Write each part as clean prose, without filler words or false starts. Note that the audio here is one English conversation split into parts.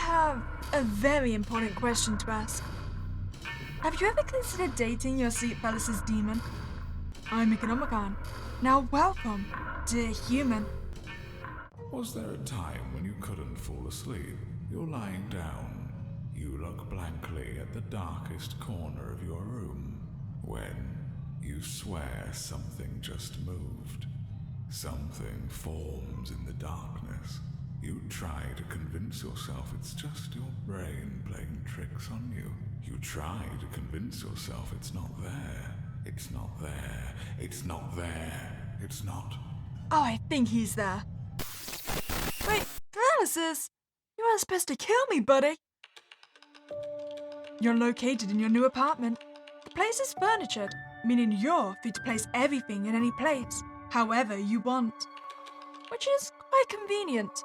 have a very important question to ask. Have you ever considered dating your Seat Palace's demon? I'm Meeka Nomicon. Now welcome, dear human. Was there a time when you couldn't fall asleep? You're lying down. You look blankly at the darkest corner of your room. When you swear something just moved. Something forms in the darkness. You try to convince yourself it's just your brain playing tricks on you. You try to convince yourself it's not there. It's not there. It's not there. It's not. Oh, I think he's there. Wait, paralysis? You weren't supposed to kill me, buddy. You're located in your new apartment. The place is furnitured, meaning you're free to place everything in any place, however you want. Which is quite convenient.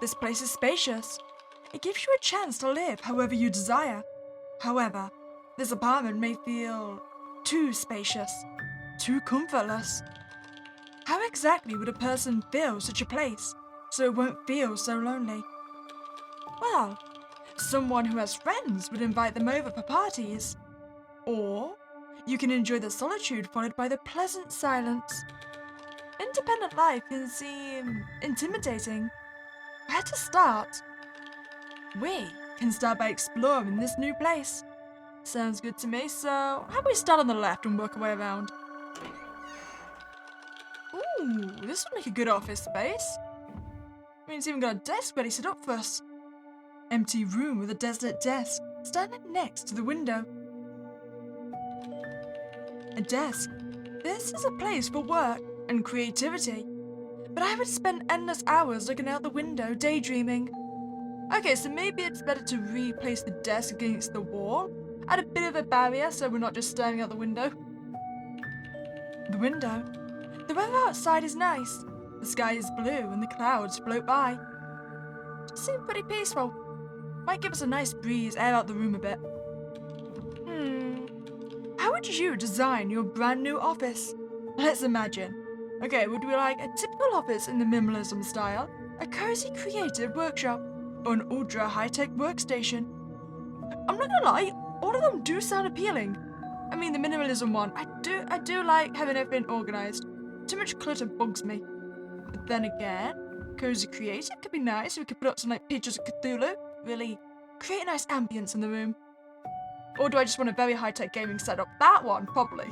This place is spacious. It gives you a chance to live however you desire. However, this apartment may feel too spacious, too comfortless. How exactly would a person fill such a place so it won't feel so lonely? Well, someone who has friends would invite them over for parties. Or you can enjoy the solitude followed by the pleasant silence. Independent life can seem intimidating. Where to start? We can start by exploring this new place. Sounds good to me, so how about we start on the left and work our way around? Ooh, this would make a good office space. I mean, it's even got a desk ready set up for us. Empty room with a desolate desk standing next to the window. A desk. This is a place for work and creativity. But I would spend endless hours looking out the window, daydreaming. Okay, so maybe it's better to replace the desk against the wall. Add a bit of a barrier so we're not just staring out the window. The window. The weather outside is nice. The sky is blue and the clouds float by. Just seem pretty peaceful. Might give us a nice breeze, air out the room a bit. How would you design your brand new office? Let's imagine. Okay, would we like a typical office in the minimalism style, a cozy creative workshop, or an ultra high-tech workstation? I'm not gonna lie, all of them do sound appealing. I mean, the minimalism one, I do like having everything organized. Too much clutter bugs me. But then again, cozy creative could be nice. We could put up some like pictures of Cthulhu, really create a nice ambience in the room. Or do I just want a very high-tech gaming setup? That one, probably.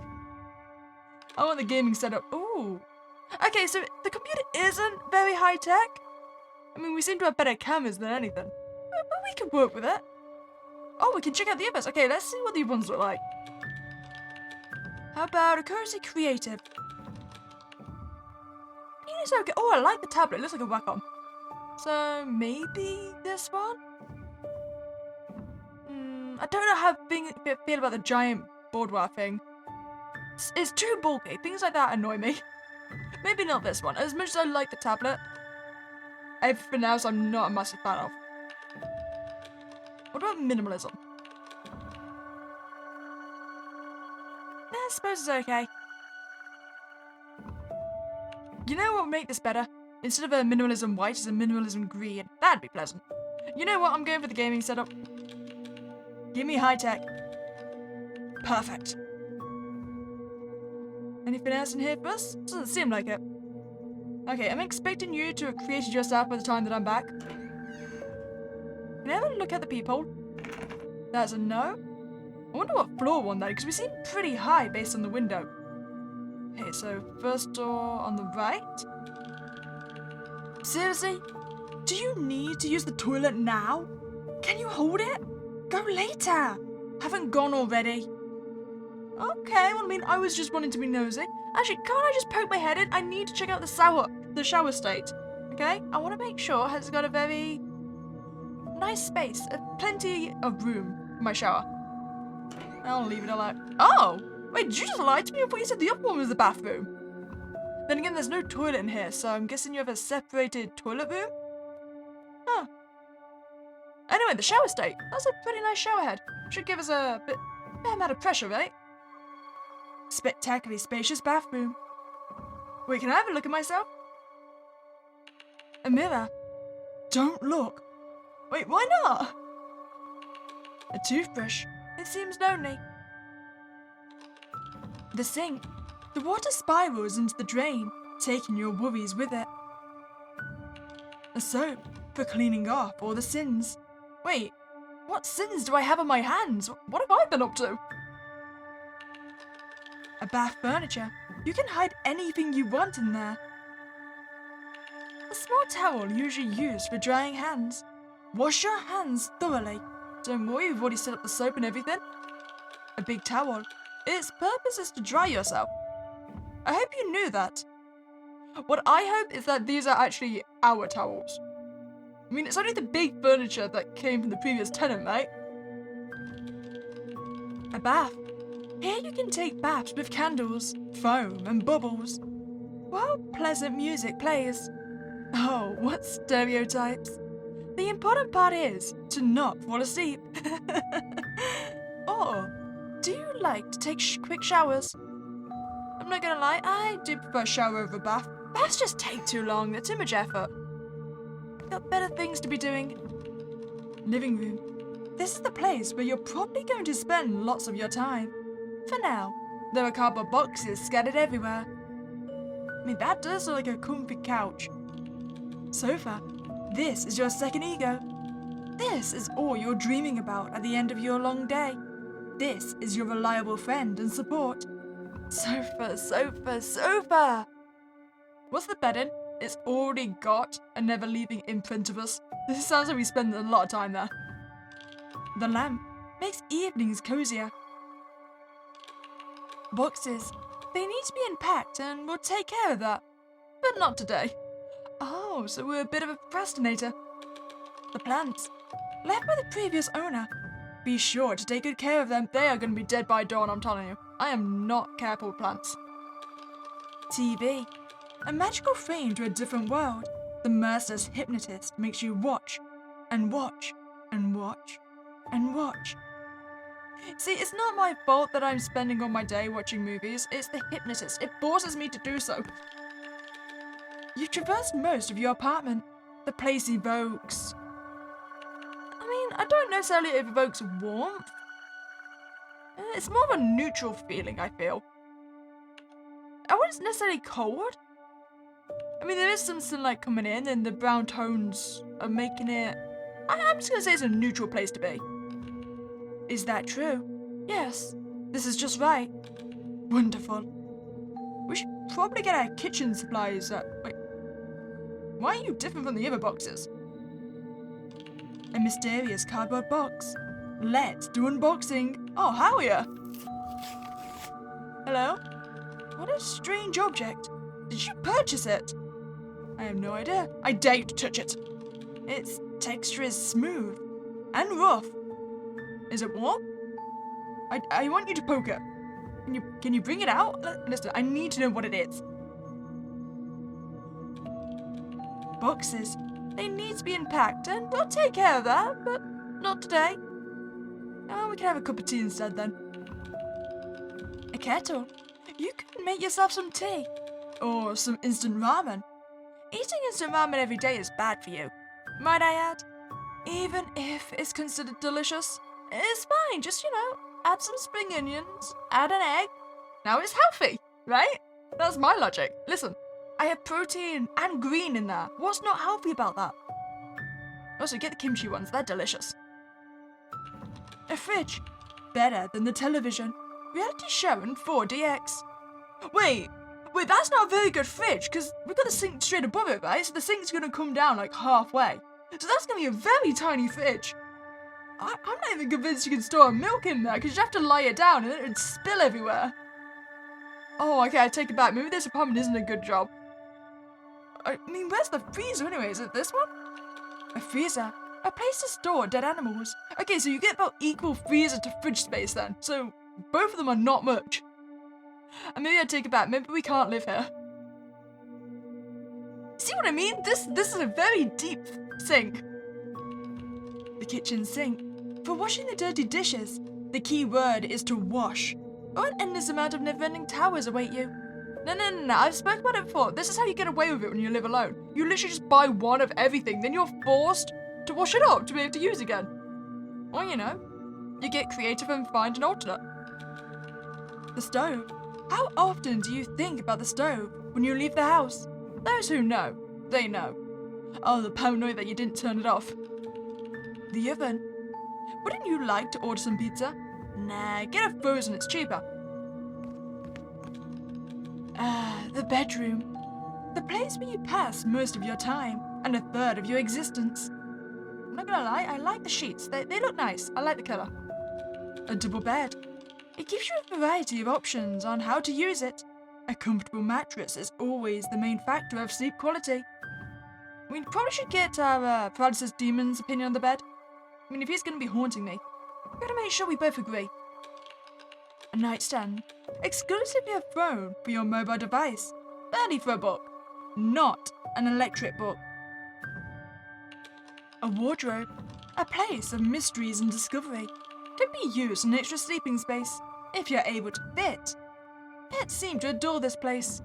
I want the gaming setup. Ooh. Okay, so the computer isn't very high-tech. I mean, we seem to have better cameras than anything. But we can work with it. Oh, we can check out the others. Okay, let's see what the other ones look like. How about a cozy creative? It's okay. Oh, I like the tablet. It looks like a Wacom. So maybe this one? I don't know how I feel about the giant boudoir thing. It's too bulky. Things like that annoy me. Maybe not this one. As much as I like the tablet, everything else I'm not a massive fan of. What about minimalism? I suppose it's okay. You know what would make this better? Instead of a minimalism white, it's a minimalism green. That'd be pleasant. You know what? I'm going for the gaming setup. Give me high tech. Perfect. Anything else in here for us? Doesn't seem like it. Okay, I'm expecting you to have created yourself by the time that I'm back. Can I have a look at the people? That's a no. I wonder what floor we're on though, because we seem pretty high based on the window. Okay, so first door on the right. Seriously? Do you need to use the toilet now? Can you hold it? Go later. Haven't gone already. Okay, well, I mean, I was just wanting to be nosy. Actually, can't I just poke my head in? I need to check out the shower state. Okay? I want to make sure it's got a very nice space. Plenty of room for my shower. I'll leave it alone. Oh! Wait, did you just lie to me? I thought you said the upper one was the bathroom. Then again, there's no toilet in here, so I'm guessing you have a separated toilet room? Huh. Anyway, the shower state. That's a pretty nice shower head. Should give us a fair amount of pressure, right? Spectacularly spacious bathroom. Wait, can I have a look at myself? A mirror. Don't look. Wait, why not? A toothbrush. It seems lonely. The sink. The water spirals into the drain, taking your worries with it. A soap for cleaning off all the sins. Wait, what sins do I have on my hands? What have I been up to? A bath furniture. You can hide anything you want in there. A small towel usually used for drying hands. Wash your hands thoroughly. Don't worry, we've already set up the soap and everything. A big towel. Its purpose is to dry yourself. I hope you knew that. What I hope is that these are actually our towels. I mean, it's only the big furniture that came from the previous tenant, mate. A bath. Here you can take baths with candles, foam and bubbles, while pleasant music plays. Oh, what stereotypes. The important part is to not fall asleep. Or, do you like to take quick showers? I'm not gonna lie, I do prefer a shower over a bath. Baths just take too long, they're too much effort. Got better things to be doing. Living room. This is the place where you're probably going to spend lots of your time. For now, there are cardboard boxes scattered everywhere. I mean, that does look like a comfy couch. Sofa. This is your second ego. This is all you're dreaming about at the end of your long day. This is your reliable friend and support. Sofa, sofa, sofa! What's the bed in? It's already got a never leaving imprint of us. This sounds like we spend a lot of time there. The lamp makes evenings cozier. Boxes. They need to be unpacked and we'll take care of that. But not today. Oh, so we're a bit of a procrastinator. The plants. Left by the previous owner. Be sure to take good care of them. They are going to be dead by dawn, I'm telling you. I am not careful with plants. TV. A magical frame to a different world. The merciless hypnotist makes you watch and watch and watch and watch. See, it's not my fault that I'm spending all my day watching movies. It's the hypnotist. It forces me to do so. You've traversed most of your apartment. The place evokes... I mean, I don't necessarily it evokes warmth. It's more of a neutral feeling, I feel. I wouldn't necessarily cold. I mean, there is some sunlight coming in and the brown tones are making it... I'm just going to say it's a neutral place to be. Is that true? Yes. This is just right. Wonderful. We should probably get our kitchen supplies. Wait. Why are you different from the other boxes? A mysterious cardboard box. Let's do unboxing. Oh, how are you? Hello? What a strange object. Did you purchase it? I have no idea. I dare you to touch it. Its texture is smooth and rough. Is it warm? I want you to poke it. Can you bring it out? Listen, I need to know what it is. Boxes. They need to be unpacked and we'll take care of that, but not today. Oh, we can have a cup of tea instead then. A kettle. You can make yourself some tea. Or some instant ramen. Eating instant ramen every day is bad for you. Might I add? Even if it's considered delicious, it's fine. Just, add some spring onions, add an egg. Now it's healthy, right? That's my logic. Listen, I have protein and green in there. What's not healthy about that? Also, get the kimchi ones. They're delicious. A fridge. Better than the television. Reality show in 4DX. Wait, that's not a very good fridge, because we've got the sink straight above it, right? So the sink's going to come down like halfway. So that's going to be a very tiny fridge. I'm not even convinced you can store milk in there, because you have to lie it down and then it would spill everywhere. Oh, okay, I take it back. Maybe this apartment isn't a good job. I mean, where's the freezer anyway? Is it this one? A freezer. A place to store dead animals. Okay, so you get about equal freezer to fridge space then. So both of them are not much. And maybe I take it back. Maybe we can't live here. See what I mean? This is a very deep sink. The kitchen sink. For washing the dirty dishes, the key word is to wash. Or an endless amount of never-ending towers await you. No. I've spoken about it before. This is how you get away with it when you live alone. You literally just buy one of everything. Then you're forced to wash it up to be able to use again. Or, you know, you get creative and find an alternate. The stove. How often do you think about the stove when you leave the house? Those who know, they know. Oh, the paranoia that you didn't turn it off. The oven. Wouldn't you like to order some pizza? Nah, get it frozen, it's cheaper. The bedroom. The place where you pass most of your time and a third of your existence. I'm not gonna lie, I like the sheets. They look nice. I like the colour. A double bed. It gives you a variety of options on how to use it. A comfortable mattress is always the main factor of sleep quality. We probably should get our paralysis demon's opinion on the bed. I mean, if he's going to be haunting me, we've got to make sure we both agree. A nightstand. Exclusively a phone for your mobile device. Barely for a book. Not an electric book. A wardrobe. A place of mysteries and discovery. Can be used as an extra sleeping space, if you're able to fit. Pets seem to adore this place.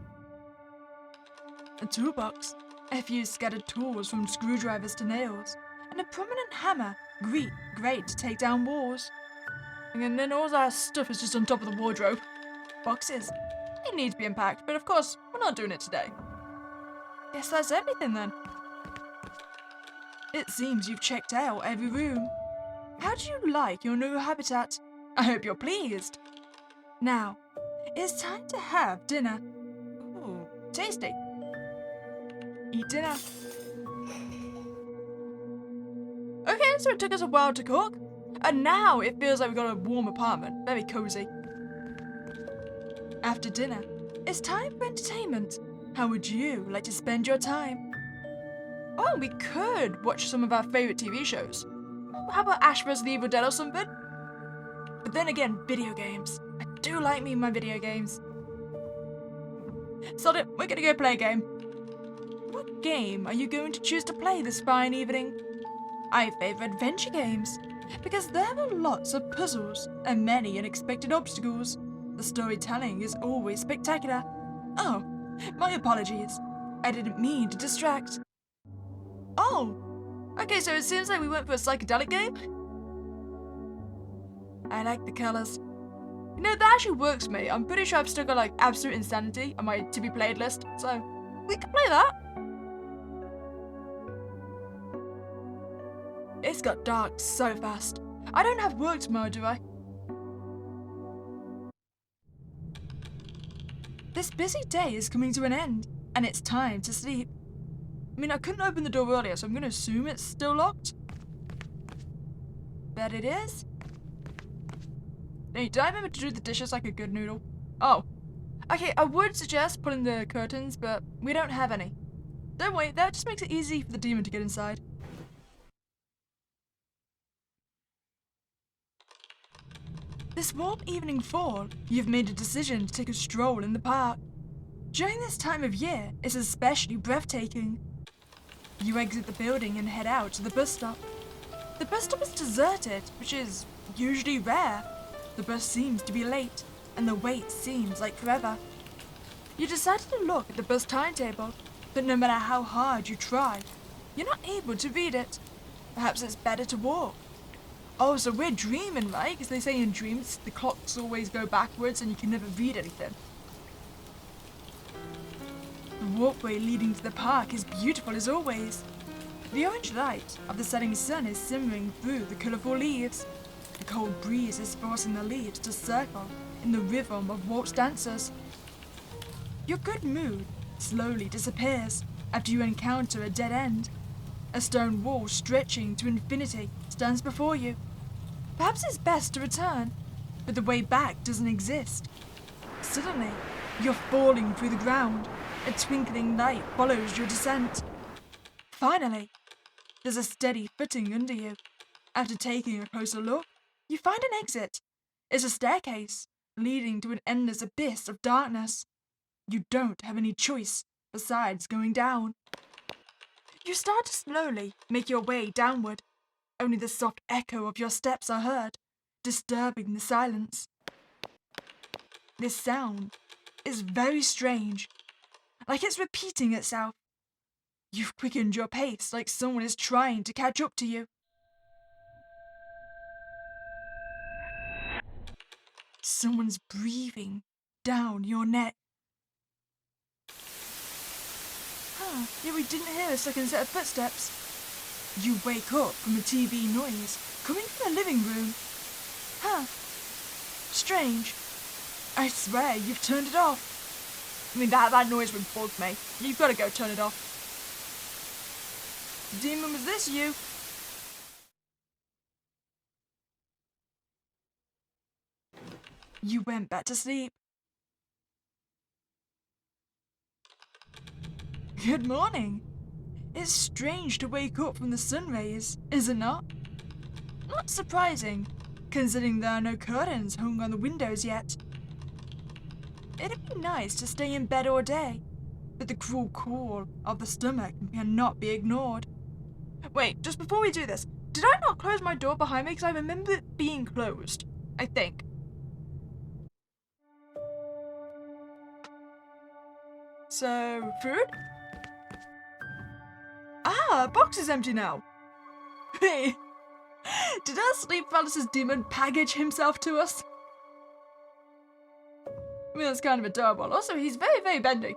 A toolbox. A few scattered tools from screwdrivers to nails. And a prominent hammer. Great to take down walls. And then all our stuff is just on top of the wardrobe. Boxes. They need to be unpacked, but of course, we're not doing it today. Guess that's everything then. It seems you've checked out every room. How do you like your new habitat? I hope you're pleased. Now, it's time to have dinner. Ooh, tasty. Eat dinner. Okay, so it took us a while to cook, and now it feels like we've got a warm apartment, very cozy. After dinner, it's time for entertainment. How would you like to spend your time? Oh, we could watch some of our favourite TV shows. How about Ash vs. the Evil Dead or something? But then again, video games. I do like me my video games. Sod it, we're gonna go play a game. What game are you going to choose to play this fine evening? I favour adventure games, because there are lots of puzzles and many unexpected obstacles. The storytelling is always spectacular. Oh, my apologies. I didn't mean to distract. Oh, okay, so it seems like we went for a psychedelic game? I like the colours. You know, that actually works for me. I'm pretty sure I've still got like Absolute Insanity on my to be played list, so we can play that. It's got dark so fast. I don't have work tomorrow, do I? This busy day is coming to an end, and it's time to sleep. I mean, I couldn't open the door earlier, so I'm going to assume it's still locked. Bet it is. Hey, did I remember to do the dishes like a good noodle? Oh. Okay, I would suggest pulling the curtains, but we don't have any. Don't worry, that just makes it easy for the demon to get inside. This warm evening fall, you've made a decision to take a stroll in the park. During this time of year, it's especially breathtaking. You exit the building and head out to the bus stop. The bus stop is deserted, which is usually rare. The bus seems to be late, and the wait seems like forever. You decided to look at the bus timetable, but no matter how hard you try, you're not able to read it. Perhaps it's better to walk. Oh, so we're dreaming, right? Because they say in dreams the clocks always go backwards and you can never read anything. The walkway leading to the park is beautiful as always. The orange light of the setting sun is simmering through the colourful leaves. The cold breeze is forcing the leaves to circle in the rhythm of waltz dancers. Your good mood slowly disappears after you encounter a dead end. A stone wall stretching to infinity stands before you. Perhaps it's best to return, but the way back doesn't exist. Suddenly, you're falling through the ground. A twinkling light follows your descent. Finally, there's a steady footing under you. After taking a closer look, you find an exit. It's a staircase leading to an endless abyss of darkness. You don't have any choice besides going down. You start to slowly make your way downward. Only the soft echo of your steps are heard, disturbing the silence. This sound is very strange, like it's repeating itself. You've quickened your pace like someone is trying to catch up to you. Someone's breathing down your neck. Yeah, we didn't hear a second set of footsteps. You wake up from a TV noise coming from the living room. Strange. I swear you've turned it off. I mean, that noise would bug me. You've got to go turn it off. Demon, was this you? You went back to sleep. Good morning. It's strange to wake up from the sun rays, is it not? Not surprising, considering there are no curtains hung on the windows yet. It'd be nice to stay in bed all day, but the cruel call of the stomach cannot be ignored. Wait, just before we do this, did I not close my door behind me? Because I remember it being closed, I think. So, food? Ah, box is empty now. Hey, did our sleep paralysis demon package himself to us? I mean, that's kind of adorable. Also, he's very, very bendy.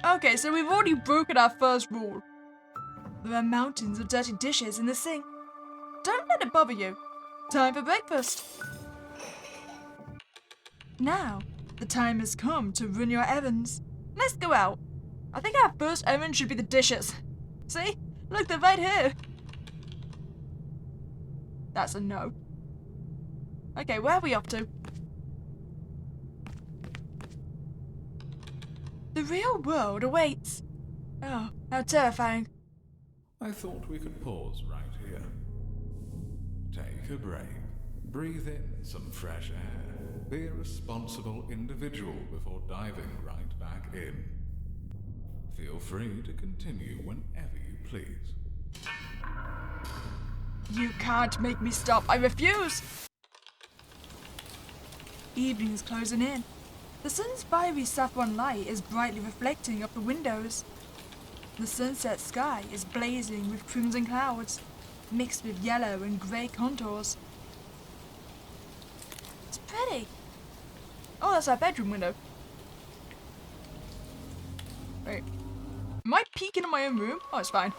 Okay, so we've already broken our first rule. There are mountains of dirty dishes in the sink. Don't let it bother you. Time for breakfast. Now, the time has come to run your errands. Let's go out. I think our first errand should be the dishes. See? Look, they're right here. That's a no. Okay, where are we off to? The real world awaits. Oh, how terrifying. I thought we could pause right here. Take a break. Breathe in some fresh air. Be a responsible individual before diving right back in. Feel free to continue whenever you please. You can't make me stop. I refuse. Evening is closing in. The sun's fiery saffron light is brightly reflecting off the windows. The sunset sky is blazing with crimson clouds, mixed with yellow and grey contours. It's pretty. Oh, that's our bedroom window. Wait. Am I peeking in my own room? Oh, it's fine.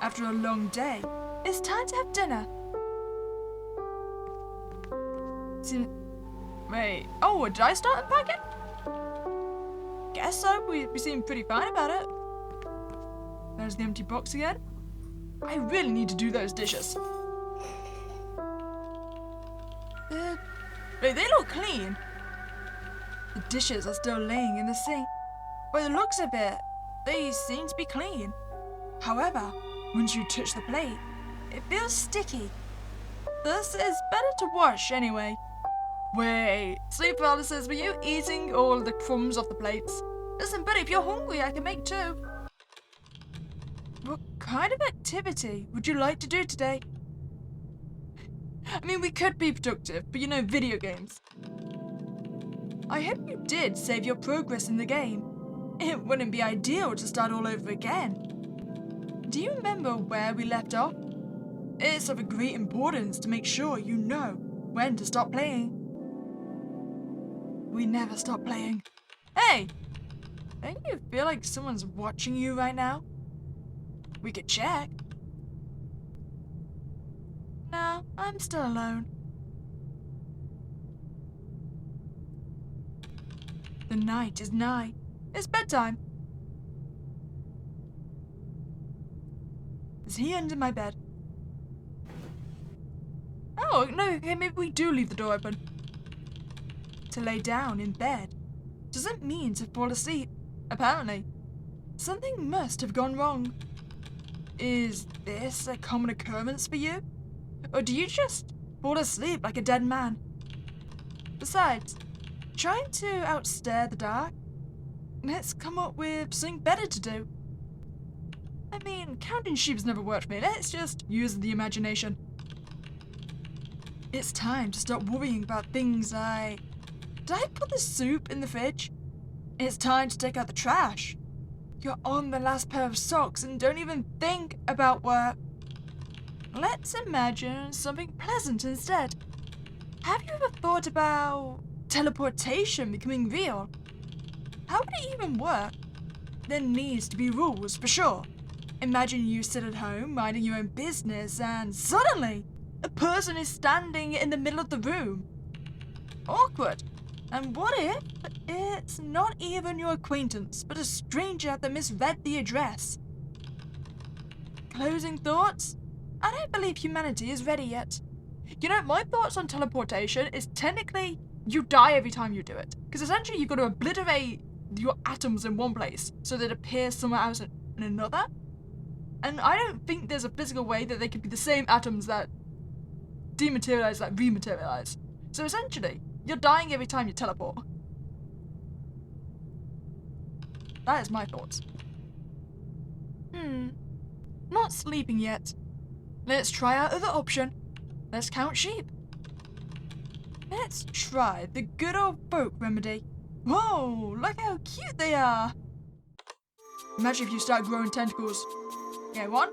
After a long day, it's time to have dinner. Wait. Oh, did I start unpacking? Guess so. We seem pretty fine about it. There's the empty box again. I really need to do those dishes. Wait, they look clean. The dishes are still laying in the sink. By the looks of it, they seem to be clean. However, once you touch the plate, it feels sticky. Thus, it's better to wash anyway. Wait, sleep paralysis, were you eating all the crumbs off the plates? Listen, buddy, if you're hungry, I can make two. What kind of activity would you like to do today? I mean, we could be productive, but you know, video games. I hope you did save your progress in the game. It wouldn't be ideal to start all over again. Do you remember where we left off? It's of a great importance to make sure you know when to stop playing. We never stop playing. Hey! Don't you feel like someone's watching you right now? We could check. No, I'm still alone. The night is nigh. It's bedtime. Is he under my bed? Oh, no, okay, maybe we do leave the door open. To lay down in bed doesn't mean to fall asleep, apparently. Something must have gone wrong. Is this a common occurrence for you? Or do you just fall asleep like a dead man? Besides, trying to outstare the dark? Let's come up with something better to do. I mean, counting sheep's never worked for me. Let's just use the imagination. It's time to stop worrying about things like... Did I put the soup in the fridge? It's time to take out the trash. You're on the last pair of socks and don't even think about work. Let's imagine something pleasant instead. Have you ever thought about teleportation becoming real? How would it even work? There needs to be rules for sure. Imagine you sit at home minding your own business and suddenly a person is standing in the middle of the room. Awkward. And what if it's not even your acquaintance, but a stranger that misread the address? Closing thoughts? I don't believe humanity is ready yet. You know, my thoughts on teleportation is technically you die every time you do it. Because essentially you've got to obliterate your atoms in one place so that it appears somewhere else in another. And I don't think there's a physical way that they could be the same atoms that dematerialize, like rematerialize. So essentially, you're dying every time you teleport. That is my thoughts. Not sleeping yet. Let's try our other option. Let's count sheep. Let's try the good old folk remedy. Whoa, look how cute they are. Imagine if you start growing tentacles. Okay, one.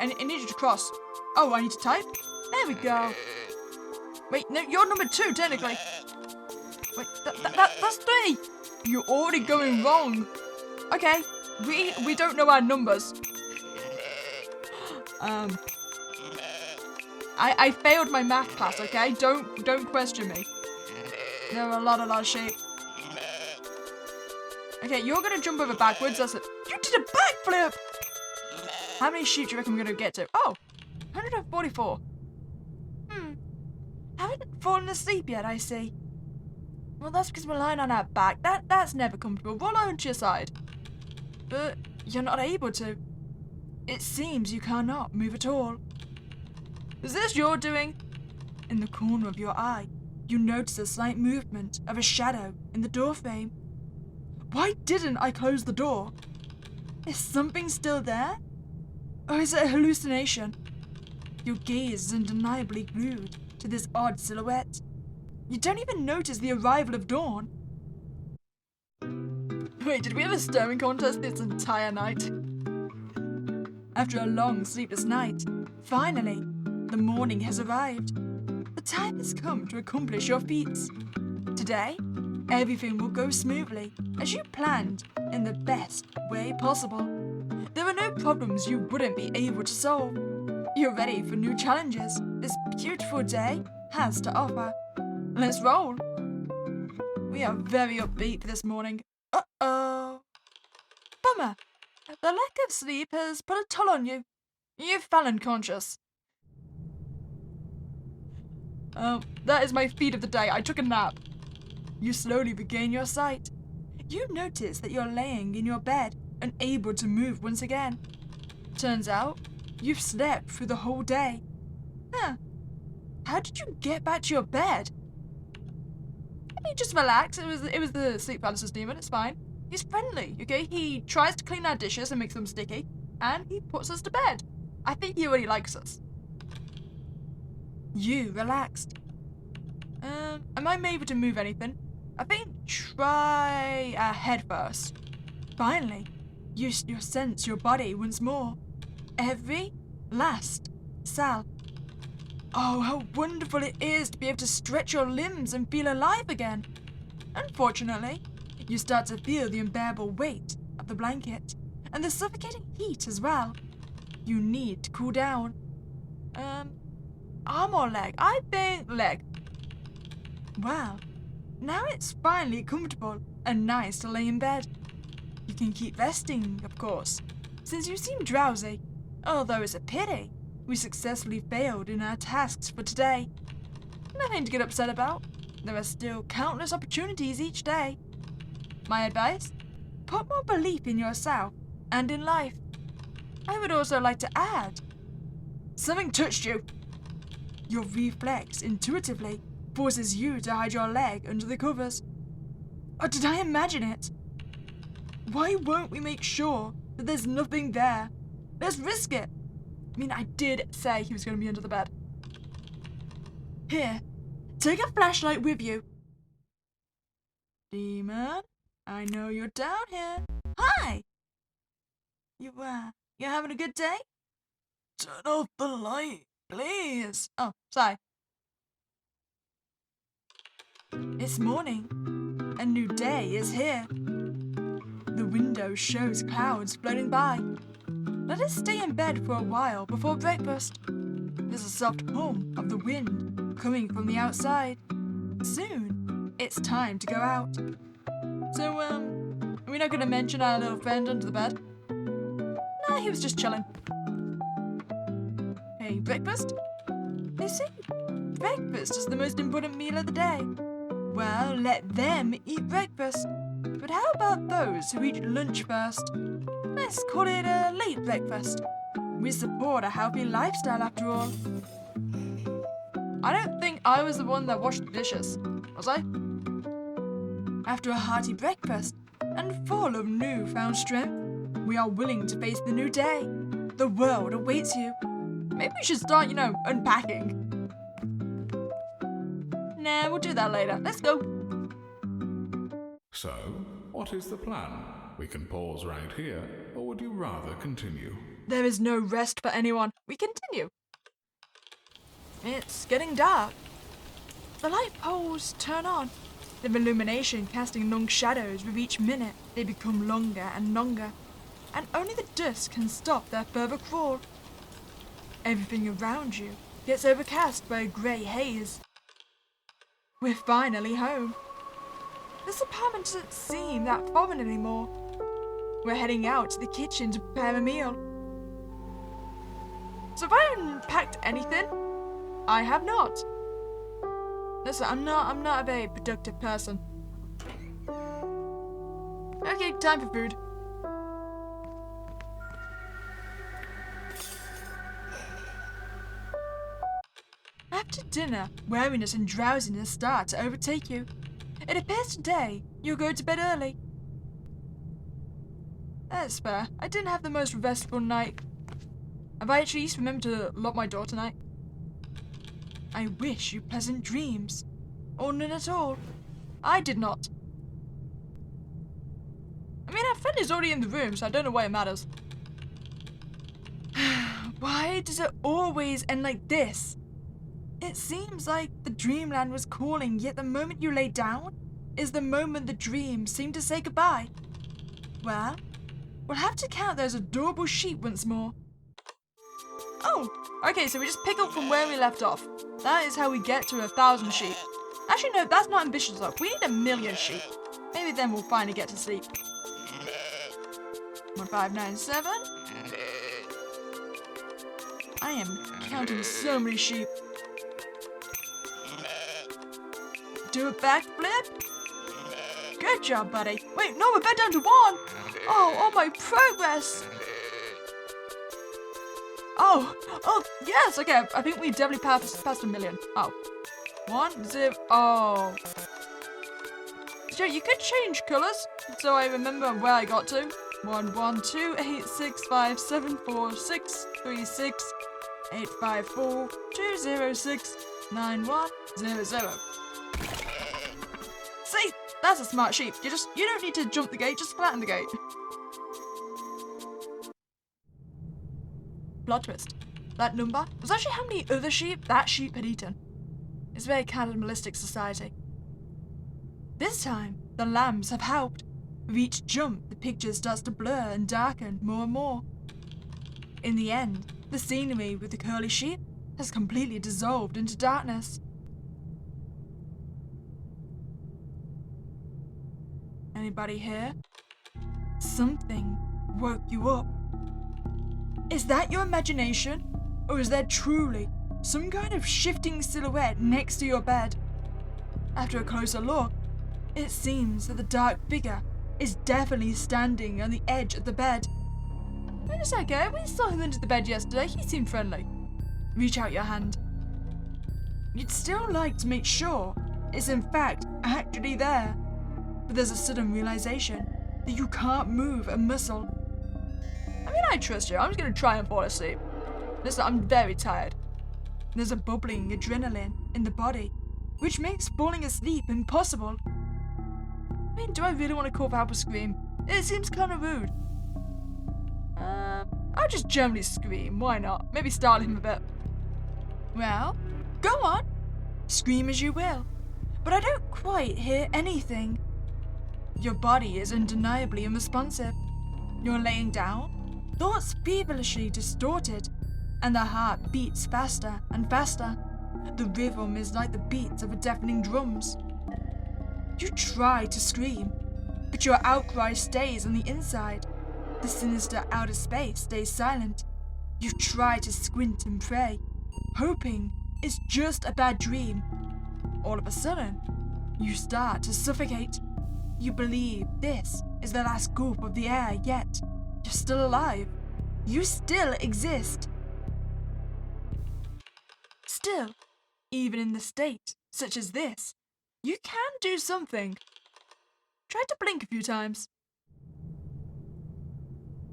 I need you to cross. Oh, I need to type? There we go. Wait, no, you're number 2, technically. Wait, that's 3. You're already going wrong. Okay, we don't know our numbers. I failed my math class, okay? Don't question me. There are a lot of sheep. Okay, you're gonna jump over backwards, that's it. You did a backflip! How many sheep do you reckon we're gonna get to? Oh, 144. Haven't fallen asleep yet, I see. Well, that's because we're lying on our back. That's never comfortable. Roll over to your side. But you're not able to. It seems you cannot move at all. Is this your doing? In the corner of your eye, you notice a slight movement of a shadow in the doorframe. Why didn't I close the door? Is something still there? Or is it a hallucination? Your gaze is undeniably glued to this odd silhouette. You don't even notice the arrival of dawn. Wait, did we have a staring contest this entire night? After a long sleepless night, finally, the morning has arrived. The time has come to accomplish your feats. Today, everything will go smoothly, as you planned, in the best way possible. There are no problems you wouldn't be able to solve. You're ready for new challenges this beautiful day has to offer. Let's roll. We are very upbeat this morning. Uh-oh. Bummer. The lack of sleep has put a toll on you. You fell unconscious. That is my feat of the day. I took a nap. You slowly regain your sight. You notice that you're laying in your bed, unable to move once again. Turns out, you've slept through the whole day. How did you get back to your bed? I mean, just relax. It was the sleep paralysis demon. It's fine. He's friendly, okay? He tries to clean our dishes and makes them sticky, and he puts us to bed. I think he already likes us. You relaxed. Am I able to move anything? I think try our head first. Finally, you sense your body once more. Every last cell. Oh, how wonderful it is to be able to stretch your limbs and feel alive again. Unfortunately, you start to feel the unbearable weight of the blanket and the suffocating heat as well. You need to cool down. Arm or leg? I think leg. Well, now it's finally comfortable and nice to lay in bed. You can keep resting, of course, since you seem drowsy, although it's a pity we successfully failed in our tasks for today. Nothing to get upset about. There are still countless opportunities each day. My advice? Put more belief in yourself and in life. I would also like to add, something touched you. Your reflex intuitively forces you to hide your leg under the covers. Or did I imagine it? Why won't we make sure that there's nothing there? Let's risk it. I mean, I did say he was going to be under the bed. Here, take a flashlight with you. Demon, I know you're down here. Hi! You having a good day? Turn off the light, please. Oh, sorry. It's morning. A new day is here. The window shows clouds floating by. Let us stay in bed for a while before breakfast. There's a soft hum of the wind coming from the outside. Soon, it's time to go out. So, are we not going to mention our little friend under the bed? Nah, he was just chilling. Hey, breakfast? They say breakfast is the most important meal of the day. Well, let them eat breakfast. But how about those who eat lunch first? Let's call it a late breakfast. We support a healthy lifestyle after all. I don't think I was the one that washed the dishes, was I? After a hearty breakfast and full of newfound strength, we are willing to face the new day. The world awaits you. Maybe we should start, unpacking. Nah, we'll do that later. Let's go. So, what is the plan? We can pause right here, or would you rather continue? There is no rest for anyone. We continue. It's getting dark. The light poles turn on, the illumination casting long shadows with each minute. They become longer and longer, and only the dusk can stop their further crawl. Everything around you gets overcast by a grey haze. We're finally home. This apartment doesn't seem that foreign anymore. We're heading out to the kitchen to prepare a meal. So have I unpacked anything? I have not. Listen, I'm not a very productive person. Okay, time for food. After dinner, weariness and drowsiness start to overtake you. It appears today you'll go to bed early. That's fair. I didn't have the most restful night. Have I at least remembered to lock my door tonight? I wish you pleasant dreams. Or none at all. I did not. I mean, our friend is already in the room, so I don't know why it matters. Why does it always end like this? It seems like the dreamland was calling, yet the moment you lay down is the moment the dream seemed to say goodbye. Well, we'll have to count those adorable sheep once more. Oh, okay, so we just pick up from where we left off. That is how we get to 1,000 sheep. Actually, no, that's not ambitious enough. We need 1,000,000 sheep. Maybe then we'll finally get to sleep. 1597. I am counting so many sheep. Do a backflip. Good job, buddy. Wait, no, we're back down to 1. Oh, my progress. Oh, yes, okay, I think we definitely passed 1,000,000. Oh. 1, 0, oh. So you could change colours, so I remember where I got to. 1, 1, 2, 8, 6, 5, 7, 4, 6, 3, 6, 8, 5, 4, 2, 0, 6, 9, 1, 0, 0. See? That's a smart sheep. You don't need to jump the gate, just flatten the gate. Plot twist. That number was actually how many other sheep that sheep had eaten. It's a very cannibalistic society. This time, the lambs have helped. With each jump, the picture starts to blur and darken more and more. In the end, the scenery with the curly sheep has completely dissolved into darkness. Anybody here? Something woke you up. Is that your imagination? Or is there truly some kind of shifting silhouette next to your bed? After a closer look, it seems that the dark figure is definitely standing on the edge of the bed. Wait a second, we saw him under the bed yesterday. He seemed friendly. Reach out your hand. You'd still like to make sure it's in fact actually there, but there's a sudden realization that you can't move a muscle. I mean, I trust you. I'm just going to try and fall asleep. Listen, I'm very tired. There's a bubbling adrenaline in the body, which makes falling asleep impossible. I mean, do I really want to call for help or scream? It seems kind of rude. I'll just generally scream, why not? Maybe startle him a bit. Well, go on. Scream as you will. But I don't quite hear anything. Your body is undeniably unresponsive. You're laying down, thoughts feverishly distorted, and the heart beats faster and faster. The rhythm is like the beats of a deafening drums. You try to scream, but your outcry stays on the inside. The sinister outer space stays silent. You try to squint and pray, hoping it's just a bad dream. All of a sudden, you start to suffocate. You believe this is the last gulp of the air, yet you're still alive. You still exist. Still, even in the state such as this, you can do something. Try to blink a few times.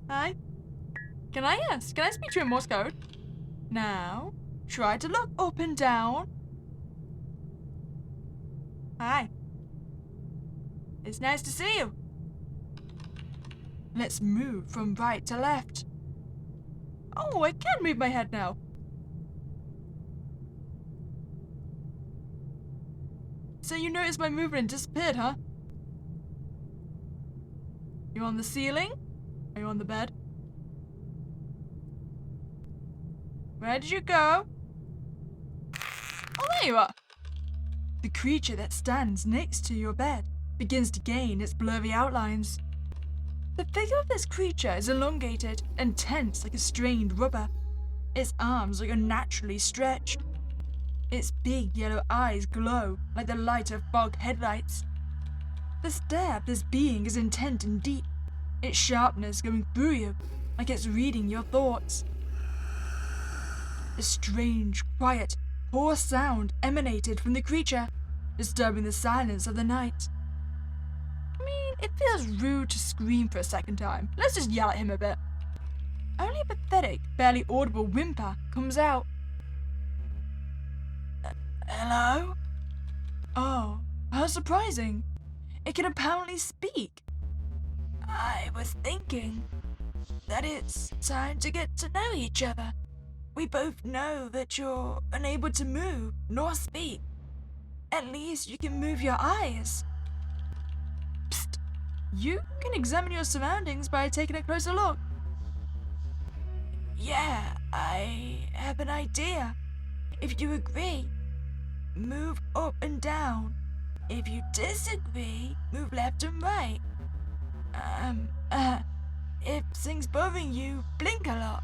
Hi. Can I speak to you in Morse code? Now, try to look up and down. Hi. It's nice to see you. Let's move from right to left. Oh, I can move my head now. So you noticed my movement disappeared, huh? You on the ceiling? Are you on the bed? Where did you go? Oh, there you are. The creature that stands next to your bed begins to gain its blurry outlines. The figure of this creature is elongated and tense like a strained rubber. Its arms look unnaturally stretched. Its big yellow eyes glow like the light of fog headlights. The stare of this being is intent and deep, its sharpness going through you like it's reading your thoughts. A strange, quiet, hoarse sound emanated from the creature, disturbing the silence of the night. I mean, it feels rude to scream for a second time. Let's just yell at him a bit. Only a pathetic, barely audible whimper comes out. Hello? Oh, how surprising. It can apparently speak. I was thinking that it's time to get to know each other. We both know that you're unable to move nor speak. At least you can move your eyes. Psst. You can examine your surroundings by taking a closer look. Yeah, I have an idea. If you agree, move up and down. If you disagree, move left and right. If things bothering you, blink a lot.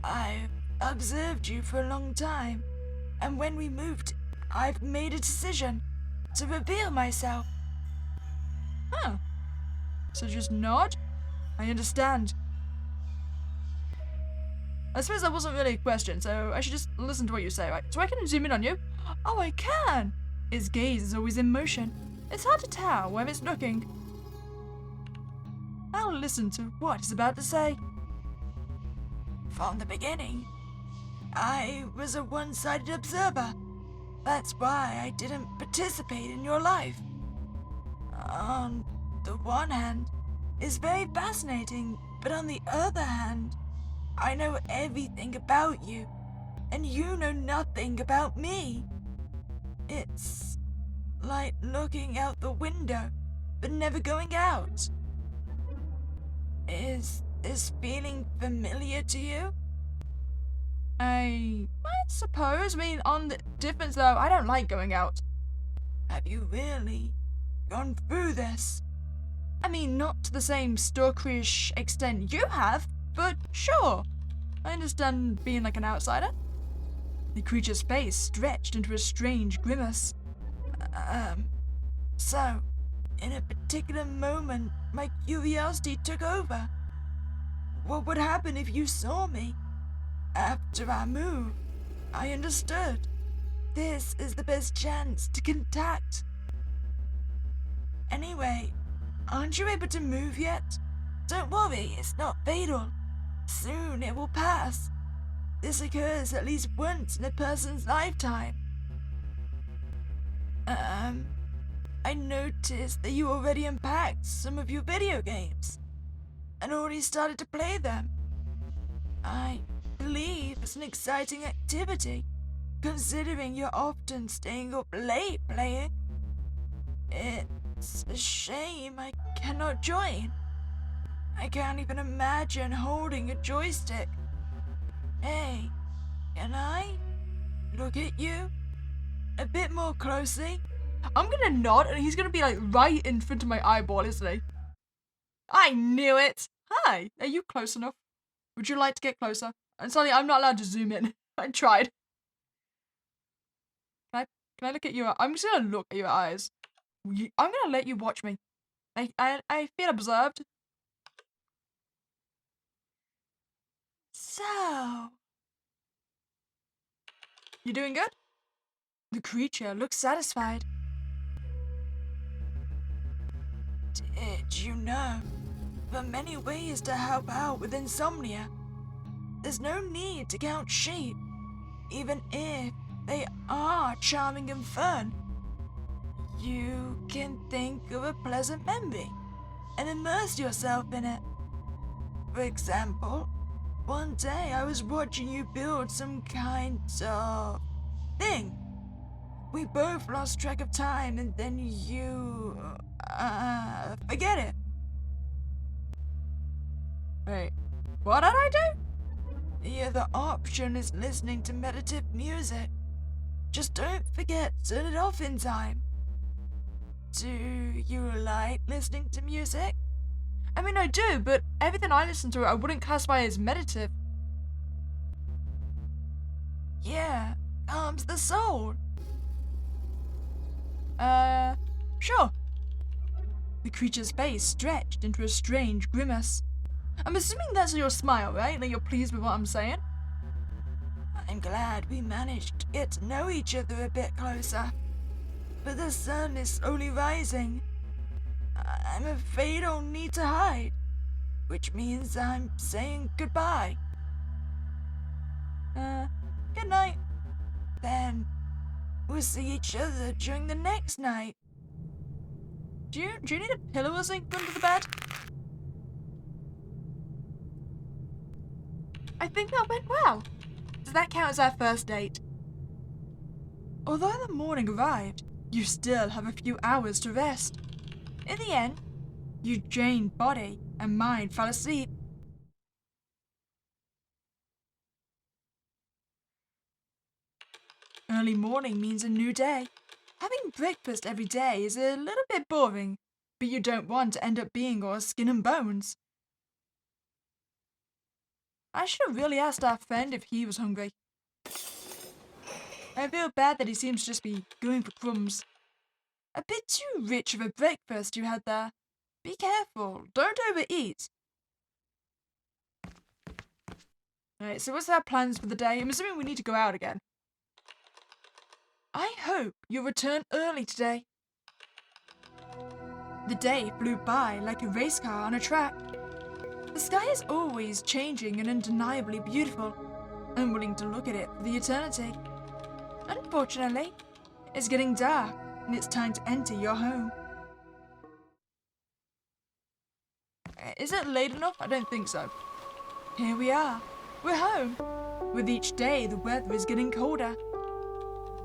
I've observed you for a long time, and when we moved, I've made a decision to reveal myself. Huh. So just nod? I understand. I suppose that wasn't really a question, so I should just listen to what you say, right? So I can zoom in on you? Oh, I can! Its gaze is always in motion. It's hard to tell where it's looking. I'll listen to what it's about to say. From the beginning, I was a one-sided observer. That's why I didn't participate in your life. On the one hand, it's very fascinating, but on the other hand, I know everything about you, and you know nothing about me. It's like looking out the window, but never going out. Is this feeling familiar to you? I suppose. I mean, on the difference though, I don't like going out. Have you really gone through this? I mean, not to the same stalkerish extent you have, but sure. I understand being like an outsider. The creature's face stretched into a strange grimace. So, in a particular moment, my curiosity took over. What would happen if you saw me? After I moved, I understood. This is the best chance to contact. Anyway, aren't you able to move yet? Don't worry, it's not fatal. Soon it will pass. This occurs at least once in a person's lifetime. I noticed that you already unpacked some of your video games and already started to play them. I believe it's an exciting activity, considering you're often staying up late playing. It's a shame I cannot join. I can't even imagine holding a joystick. Hey, can I look at you a bit more closely? I'm gonna nod and he's gonna be like right in front of my eyeball, isn't he? I knew it! Hi, are you close enough? Would you like to get closer? And sorry, I'm not allowed to zoom in. I tried. Can I look at your... I'm just gonna look at your eyes. I'm gonna let you watch me. I feel observed. So... You doing good? The creature looks satisfied. Did you know there are many ways to help out with insomnia? There's no need to count sheep, even if they are charming and fun. You can think of a pleasant memory and immerse yourself in it. For example, one day I was watching you build some kind of thing. We both lost track of time and then you... forget it. Wait, what did I do? The other option is listening to meditative music. Just don't forget to turn it off in time. Do you like listening to music? I mean, I do, but everything I listen to I wouldn't classify as meditative. Yeah, calms the soul. Sure. The creature's face stretched into a strange grimace. I'm assuming that's your smile, right? That you're pleased with what I'm saying? I'm glad we managed to get to know each other a bit closer. But the sun is slowly rising. I'm afraid I'll need to hide, which means I'm saying goodbye. Good night. Then we'll see each other during the next night. Do you need a pillow or something under the bed? I think that went well. Does that count as our first date? Although the morning arrived, you still have a few hours to rest. In the end, your drained body and mind fell asleep. Early morning means a new day. Having breakfast every day is a little bit boring, but you don't want to end up being all skin and bones. I should have really asked our friend if he was hungry. I feel bad that he seems to just be going for crumbs. A bit too rich of a breakfast you had there. Be careful, don't overeat. Alright, so what's our plans for the day? I'm assuming we need to go out again. I hope you'll return early today. The day flew by like a race car on a track. The sky is always changing and undeniably beautiful. I'm willing to look at it for the eternity. Unfortunately, it's getting dark and it's time to enter your home. Is it late enough? I don't think so. Here we are. We're home. With each day, the weather is getting colder.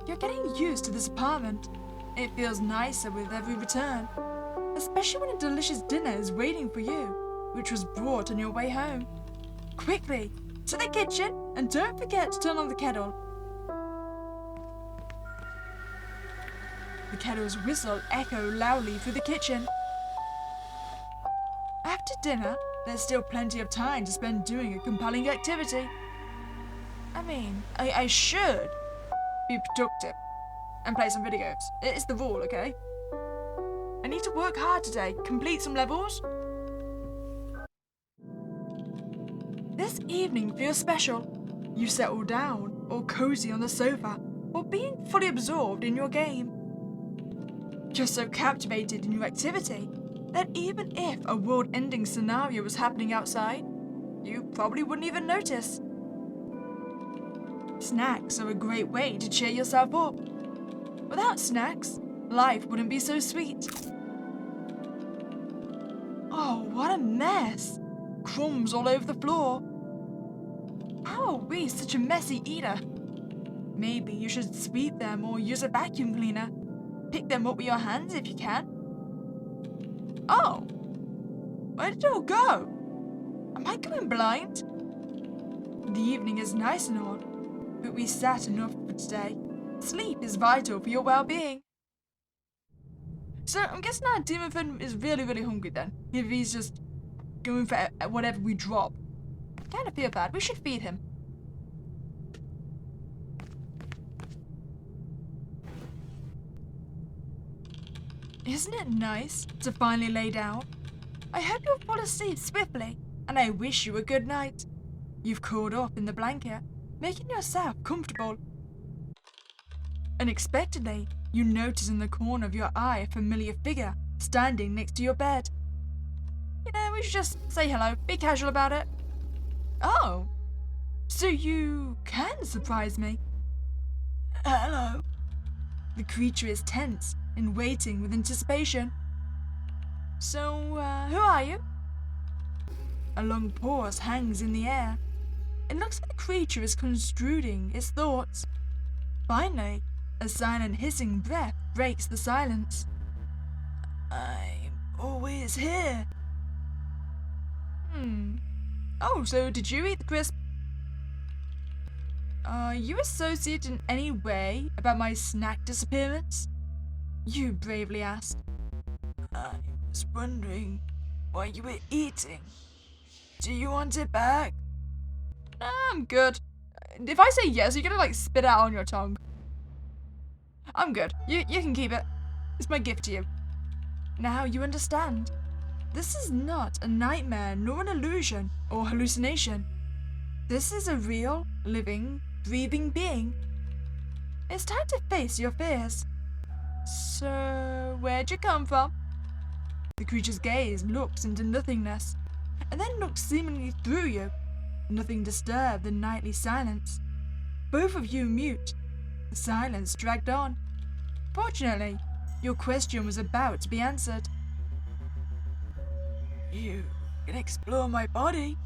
You're getting used to this apartment. It feels nicer with every return, especially when a delicious dinner is waiting for you, which was brought on your way home. Quickly, to the kitchen, and don't forget to turn on the kettle. The kettle's whistle echoed loudly through the kitchen. After dinner, there's still plenty of time to spend doing a compelling activity. I mean, I should be productive and play some video games. It's the rule, okay? I need to work hard today, complete some levels. This evening feels special. You settle down, all cozy on the sofa, while being fully absorbed in your game. You're so captivated in your activity that even if a world-ending scenario was happening outside, you probably wouldn't even notice. Snacks are a great way to cheer yourself up. Without snacks, life wouldn't be so sweet. Oh, what a mess. Crumbs all over the floor. How are we such a messy eater? Maybe you should sweep them or use a vacuum cleaner. Pick them up with your hands if you can. Oh, where did it all go? Am I going blind? The evening is nice and all, but we sat enough for today. Sleep is vital for your well-being. So I'm guessing our demon is really, really hungry then, if he's just going for whatever we drop. I kind of feel bad. We should feed him. Isn't it nice to finally lay down? I hope you'll fall asleep swiftly, and I wish you a good night. You've curled up in the blanket, making yourself comfortable. Unexpectedly, you notice in the corner of your eye a familiar figure standing next to your bed. You know, we should just say hello, be casual about it. Oh, so you can surprise me. Hello. The creature is tense and waiting with anticipation. So, who are you? A long pause hangs in the air. It looks like the creature is construing its thoughts. Finally, a silent hissing breath breaks the silence. I'm always here. Oh, so did you eat the crisp? Are you associated in any way about my snack disappearance? You bravely asked. I was wondering what you were eating. Do you want it back? Nah, I'm good. If I say yes, you're gonna spit out on your tongue. I'm good. You can keep it. It's my gift to you. Now you understand. This is not a nightmare nor an illusion or hallucination. This is a real, living, breathing being. It's time to face your fears. So, where'd you come from? The creature's gaze looks into nothingness, and then looks seemingly through you. Nothing disturbed the nightly silence. Both of you mute. The silence dragged on. Fortunately, your question was about to be answered. You can explore my body.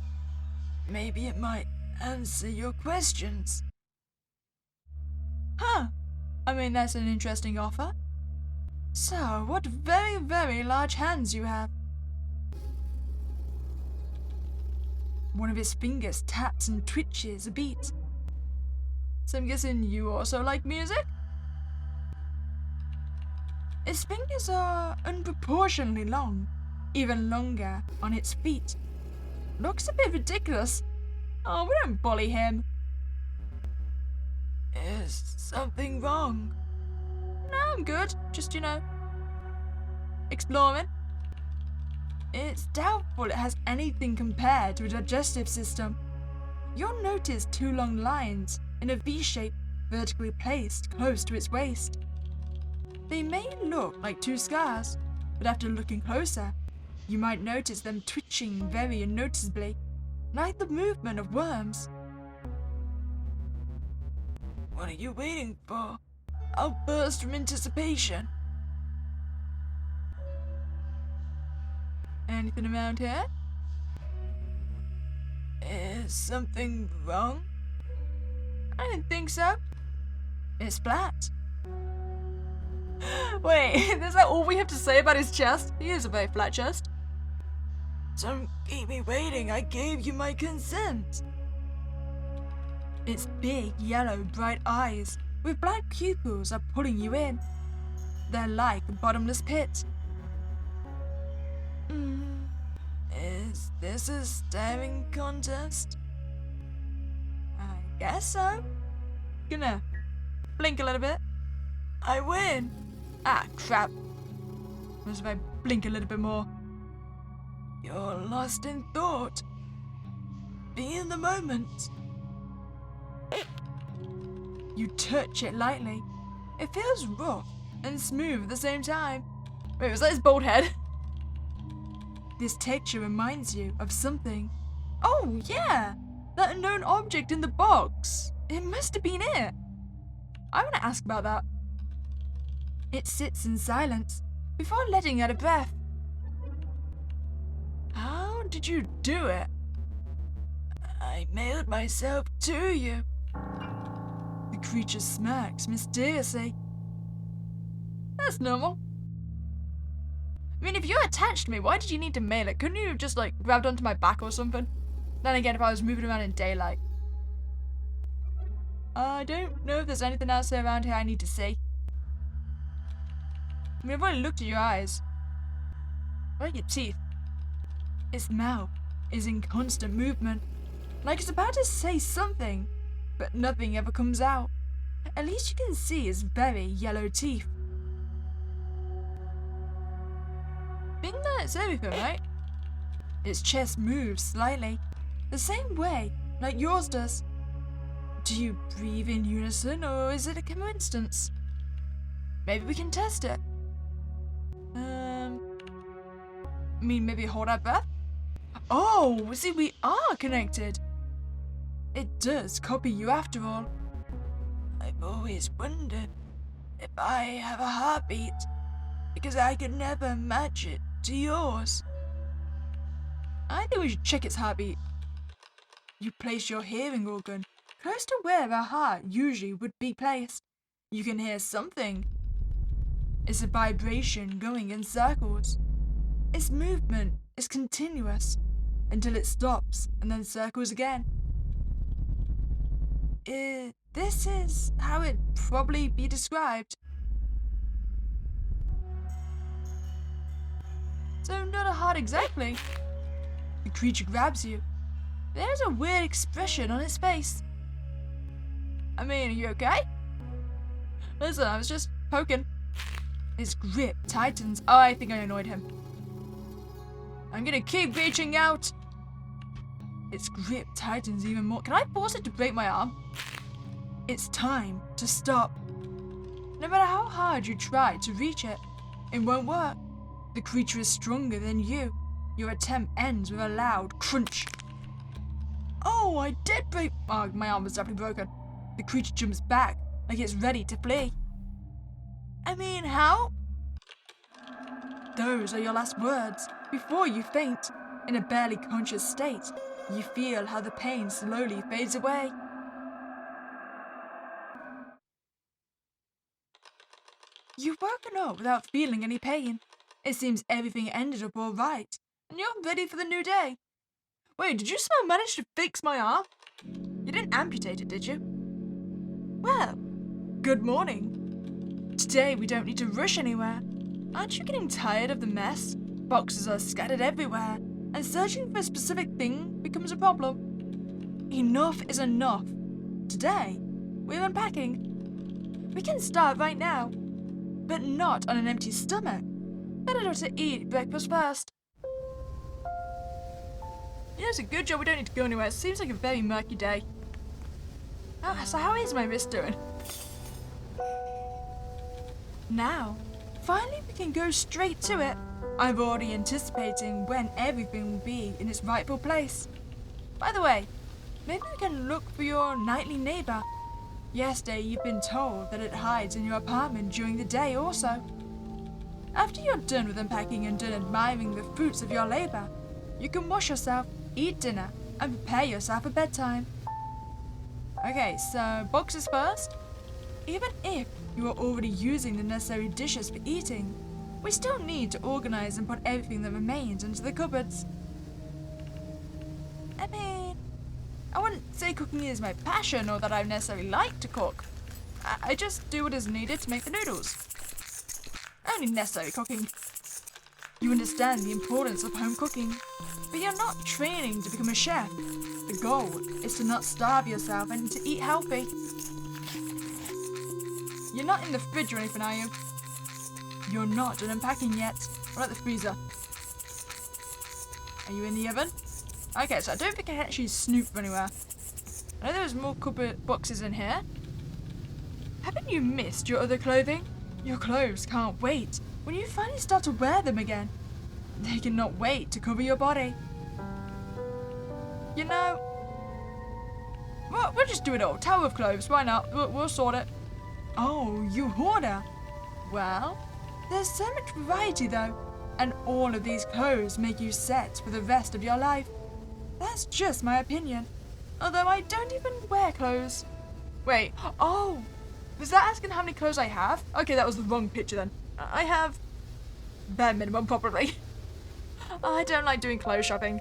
Maybe it might answer your questions. Huh. I mean, that's an interesting offer. So, what very, very large hands you have. One of his fingers taps and twitches a beat. So I'm guessing you also like music? Its fingers are unproportionately long, even longer on its feet. Looks a bit ridiculous. Oh, we don't bully him. Is something wrong? No, I'm good. Just, exploring. It's doubtful it has anything compared to a digestive system. You'll notice two long lines in a V shape vertically placed close to its waist. They may look like two scars, but after looking closer, you might notice them twitching very unnoticeably, like the movement of worms. What are you waiting for? I'll burst from anticipation. Anything around here? Is something wrong? I didn't think so. It's flat. Wait, is that all we have to say about his chest? He is a very flat chest. Don't keep me waiting. I gave you my consent. Its big, yellow, bright eyes with black pupils are pulling you in. They're like a bottomless pit. Is this a staring contest? I guess so. Gonna blink a little bit. I win. Ah, crap. What if I blink a little bit more? You're lost in thought. Be in the moment. You touch it lightly. It feels rough and smooth at the same time. Wait, was that his bald head? This texture reminds you of something. Oh, yeah! That unknown object in the box. It must have been it. I want to ask about that. It sits in silence before letting out a breath. How did you do it? I mailed myself to you. The creature smirks mysteriously. That's normal. I mean, if you attached me, why did you need to mail it? Couldn't you have just, like, grabbed onto my back or something? Then again, if I was moving around in daylight. I don't know if there's anything else around here I need to see. I mean, I've already looked at your eyes. What are your teeth? Its mouth is in constant movement, like it's about to say something, but nothing ever comes out. At least you can see its very yellow teeth. Think that's everything, right? Its chest moves slightly, the same way like yours does. Do you breathe in unison, or is it a coincidence? Maybe we can test it. I mean, maybe hold our breath? Oh, see, we are connected. It does copy you after all. I've always wondered if I have a heartbeat, because I could never match it to yours. I think we should check its heartbeat. You place your hearing organ close to where a heart usually would be placed. You can hear something. It's a vibration going in circles. Its movement is continuous until it stops and then circles again. This is how it'd probably be described. So not a heart exactly. The creature grabs you. There's a weird expression on its face. I mean, are you okay? Listen, I was just poking. Its grip tightens. Oh, I think I annoyed him. I'm gonna keep reaching out. Its grip tightens even more. Can I force it to break my arm? It's time to stop. No matter how hard you try to reach it, it won't work. The creature is stronger than you. Your attempt ends with a loud crunch. Oh, I did break. Oh, my arm was definitely broken. The creature jumps back like it's ready to flee. I mean, how? Those are your last words before you faint. In a barely conscious state, you feel how the pain slowly fades away. You've woken up without feeling any pain. It seems everything ended up all right, and you're ready for the new day. Wait, did you somehow manage to fix my arm? You didn't amputate it, did you? Well, good morning. Today we don't need to rush anywhere. Aren't you getting tired of the mess? Boxes are scattered everywhere, and searching for a specific thing becomes a problem. Enough is enough. Today, we're unpacking. We can start right now, but not on an empty stomach. Better to eat breakfast first. Yeah, it's a good job we don't need to go anywhere. It seems like a very murky day. Oh, so how is my wrist doing? Now, finally we can go straight to it. I'm already anticipating when everything will be in its rightful place. By the way, maybe we can look for your nightly neighbor. Yesterday you've been told that it hides in your apartment during the day also. After you're done with unpacking and done admiring the fruits of your labor, you can wash yourself, eat dinner, and prepare yourself for bedtime. Okay, so boxes first. Even if you are already using the necessary dishes for eating, we still need to organize and put everything that remains into the cupboards. I mean, I wouldn't say cooking is my passion or that I necessarily like to cook. I just do what is needed to make the noodles. Only necessary cooking. You understand the importance of home cooking, but you're not training to become a chef. The goal is to not starve yourself and to eat healthy. You're not in the fridge or anything, are you? You're not done unpacking yet. What about the freezer? Are you in the oven? Okay, so I don't think I can actually snoop anywhere. I know there's more cupboard boxes in here. Haven't you missed your other clothing? Your clothes can't wait when you finally start to wear them again. They cannot wait to cover your body. You know, we'll just do it all. Tower of clothes, why not? We'll sort it. Oh, you hoarder. Well, there's so much variety though, and all of these clothes make you set for the rest of your life. That's just my opinion, although I don't even wear clothes. Wait, oh, was that asking how many clothes I have? Okay, that was the wrong picture then. I have bare minimum probably. I don't like doing clothes shopping.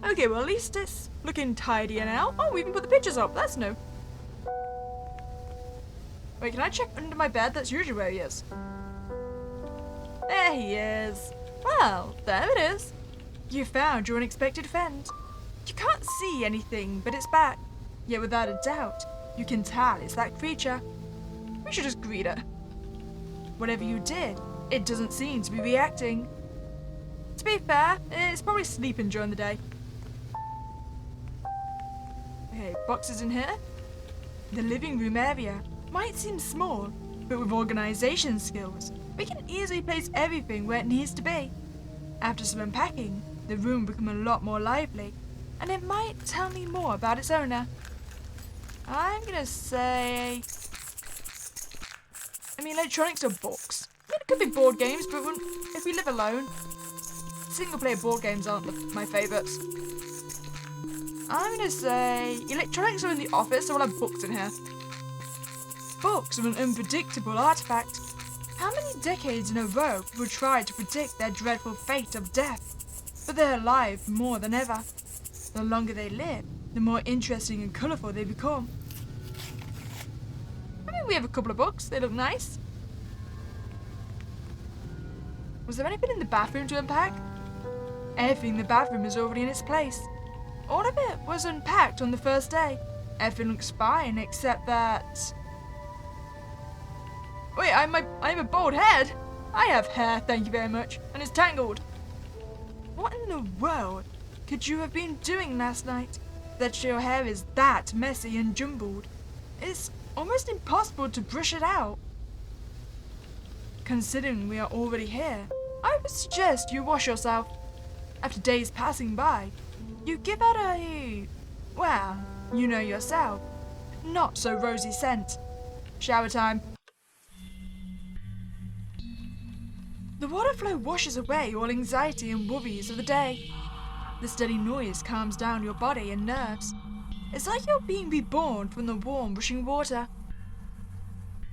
Okay, well at least it's looking tidier now. Oh, we even put the pictures up, that's new. Wait, can I check under my bed? That's usually where he is. There he is. Well, there it is. You found your unexpected friend. You can't see anything, but it's back. Yet without a doubt, you can tell it's that creature. We should just greet it. Whatever you did, it doesn't seem to be reacting. To be fair, it's probably sleeping during the day. Okay, boxes in here. The living room area might seem small, but with organization skills, we can easily place everything where it needs to be. After some unpacking, the room will become a lot more lively, and it might tell me more about its owner. I'm gonna say... electronics or books. It could be board games, but if we live alone, single-player board games aren't my favourites. I'm gonna say electronics are in the office, so we'll have books in here. Books are an unpredictable artifact. How many decades in a row people try to predict their dreadful fate of death? But they're alive more than ever. The longer they live, the more interesting and colourful they become. We have a couple of books, they look nice. Was there anything in the bathroom to unpack? Everything in the bathroom is already in its place. All of it was unpacked on the first day. Everything looks fine except that... Wait, I'm a bald head. I have hair, thank you very much, and it's tangled. What in the world could you have been doing last night that your hair is that messy and jumbled? It's almost impossible to brush it out. Considering we are already here, I would suggest you wash yourself. After days passing by, you give out a, well, you know yourself, not so rosy scent. Shower time. The water flow washes away all anxiety and worries of the day. The steady noise calms down your body and nerves. It's like you're being reborn from the warm, rushing water.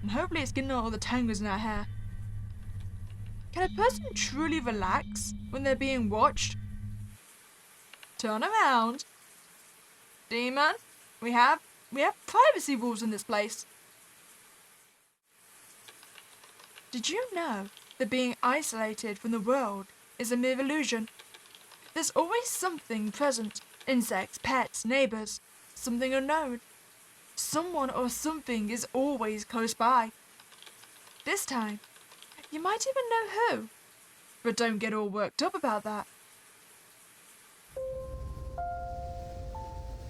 And hopefully it's getting all the tangles in our hair. Can a person truly relax when they're being watched? Turn around. Demon, we have privacy rules in this place. Did you know that being isolated from the world is a mere illusion? There's always something present. Insects, pets, neighbours, something unknown. Someone or something is always close by. This time, you might even know who. But don't get all worked up about that.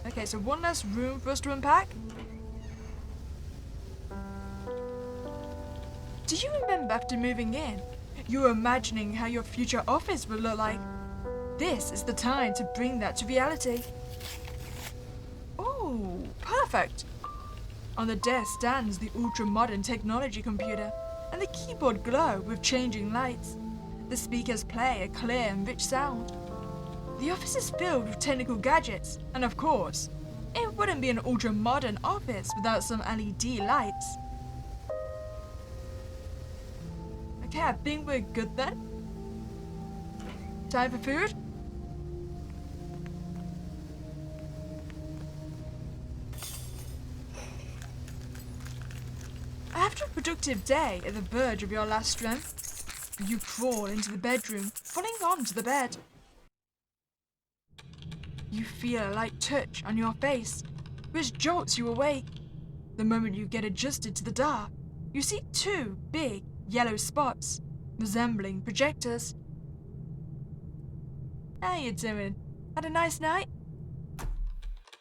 Okay, so one less room for us to unpack. Do you remember after moving in, you were imagining how your future office would look like? This is the time to bring that to reality. Oh, perfect. On the desk stands the ultra-modern technology computer, and the keyboard glow with changing lights. The speakers play a clear and rich sound. The office is filled with technical gadgets, and of course, it wouldn't be an ultra-modern office without some LED lights. Okay, I think we're good then. Time for food? After a productive day at the verge of your last strength, you crawl into the bedroom, falling onto the bed. You feel a light touch on your face, which jolts you awake. The moment you get adjusted to the dark, you see two big yellow spots, resembling projectors. How you doing? Had a nice night?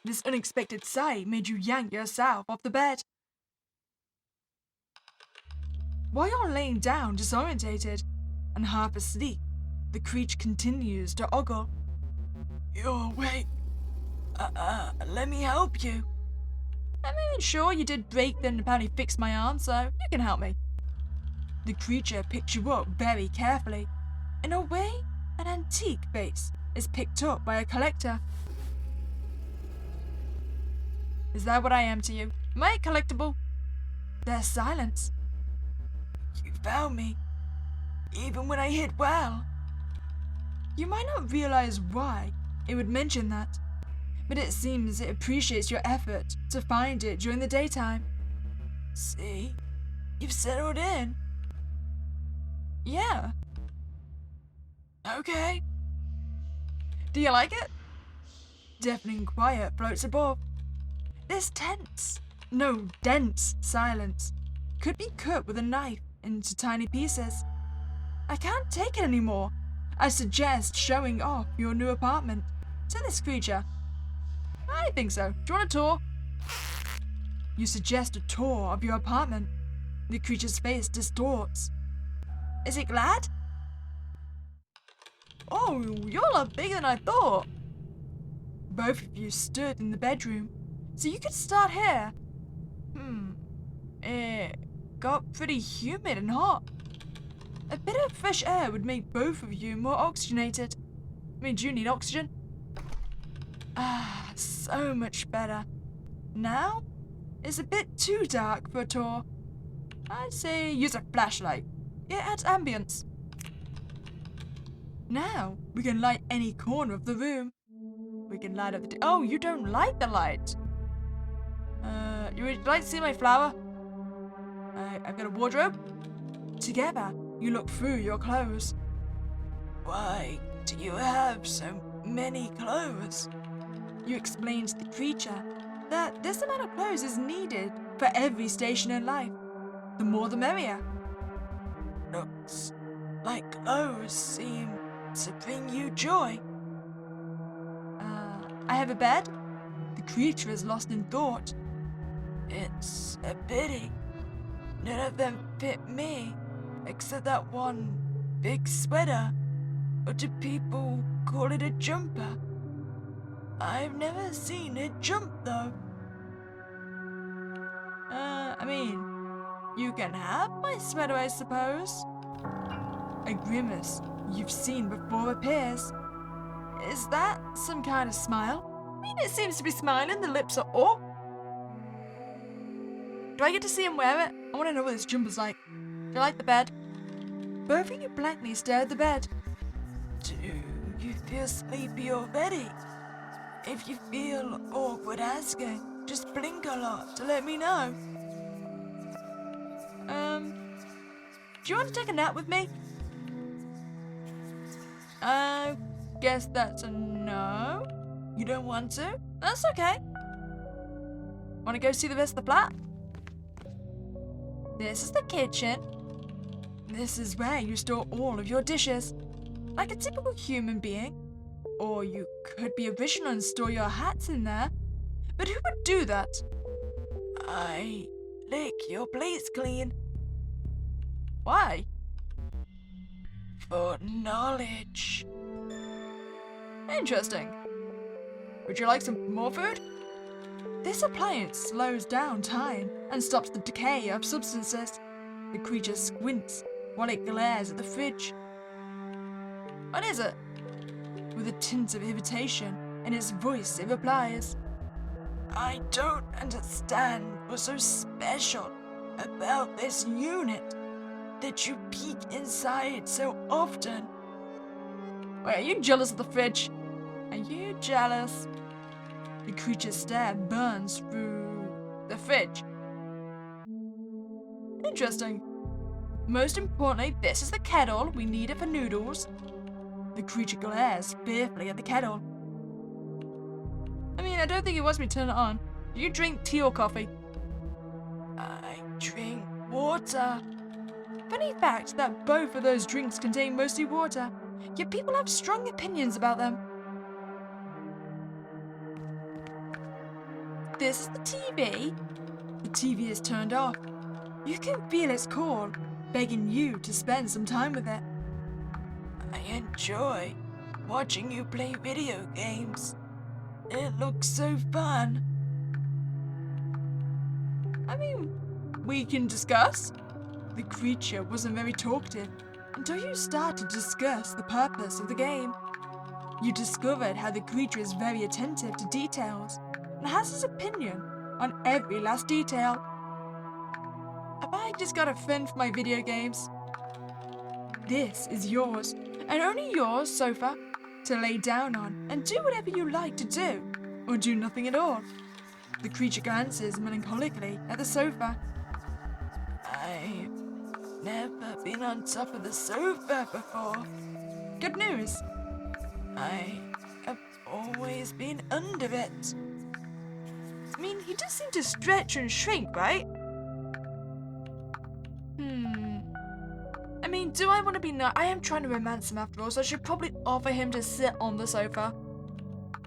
This unexpected sight made you yank yourself off the bed. While you're laying down disorientated and half asleep, the creature continues to ogle. You're awake. Let me help you. I mean, sure, you did break then apparently fix my arm, so you can help me. The creature picks you up very carefully. In a way, an antique vase is picked up by a collector. Is that what I am to you? Am I a collectible? There's silence. You found me, even when I hit well. You might not realize why it would mention that, but it seems it appreciates your effort to find it during the daytime. See, you've settled in. Yeah. Okay. Do you like it? Deafening quiet floats above. This dense silence could be cut with a knife into tiny pieces. I can't take it anymore. I suggest showing off your new apartment to this creature. I think so. Do you want a tour? You suggest a tour of your apartment. The creature's face distorts. Is it glad? Oh, you're a lot bigger than I thought. Both of you stood in the bedroom, so you could start here. It got pretty humid and hot. A bit of fresh air would make both of you more oxygenated. I mean, do you need oxygen? Ah, so much better. Now, it's a bit too dark for a tour. I'd say use a flashlight. It adds ambience. Now, we can light any corner of the room. We can light up the... Oh, you don't like the light. You would like to see my flower? I've got a wardrobe. Together, you look through your clothes. Why do you have so many clothes? You explain to the creature that this amount of clothes is needed for every station in life. The more the merrier. Looks like clothes seem to bring you joy. I have a bed. The creature is lost in thought. It's a pity. None of them fit me, except that one big sweater. Or do people call it a jumper? I've never seen it jump, though. I mean, you can have my sweater, I suppose. A grimace you've seen before appears. Is that some kind of smile? I mean, it seems to be smiling. The lips are up. Do I get to see him wear it? I want to know what this jumper's like. Do you like the bed? Both of you blankly stare at the bed. Do you feel sleepy already? If you feel awkward asking, just blink a lot to let me know. Do you want to take a nap with me? I guess that's a no. You don't want to? That's okay. Want to go see the rest of the flat? This is the kitchen. This is where you store all of your dishes. Like a typical human being. Or you could be original and store your hats in there. But who would do that? I lick your plates clean. Why? For knowledge. Interesting. Would you like some more food? This appliance slows down time and stops the decay of substances. The creature squints while it glares at the fridge. What is it? With a tint of irritation in its voice, it replies, I don't understand what's so special about this unit that you peek inside so often. Wait, are you jealous of the fridge? Are you jealous? The creature's stare burns through the fridge. Interesting. Most importantly, this is the kettle. We need it for noodles. The creature glares fearfully at the kettle. I mean, I don't think he wants me to turn it on. Do you drink tea or coffee? I drink water. Funny fact that both of those drinks contain mostly water, yet people have strong opinions about them. This is the TV. The TV is turned off. You can feel its call, begging you to spend some time with it. I enjoy watching you play video games. It looks so fun. I mean, we can discuss. The creature wasn't very talkative until you start to discuss the purpose of the game. You discovered how the creature is very attentive to details and has his opinion on every last detail. Have I just got a friend for my video games? This is yours, and only yours, sofa, to lay down on and do whatever you like to do, or do nothing at all. The creature glances melancholically at the sofa. I've never been on top of the sofa before. Good news. I have always been under it. I mean, he does seem to stretch and shrink, right? I mean, do I want to be I am trying to romance him after all, so I should probably offer him to sit on the sofa.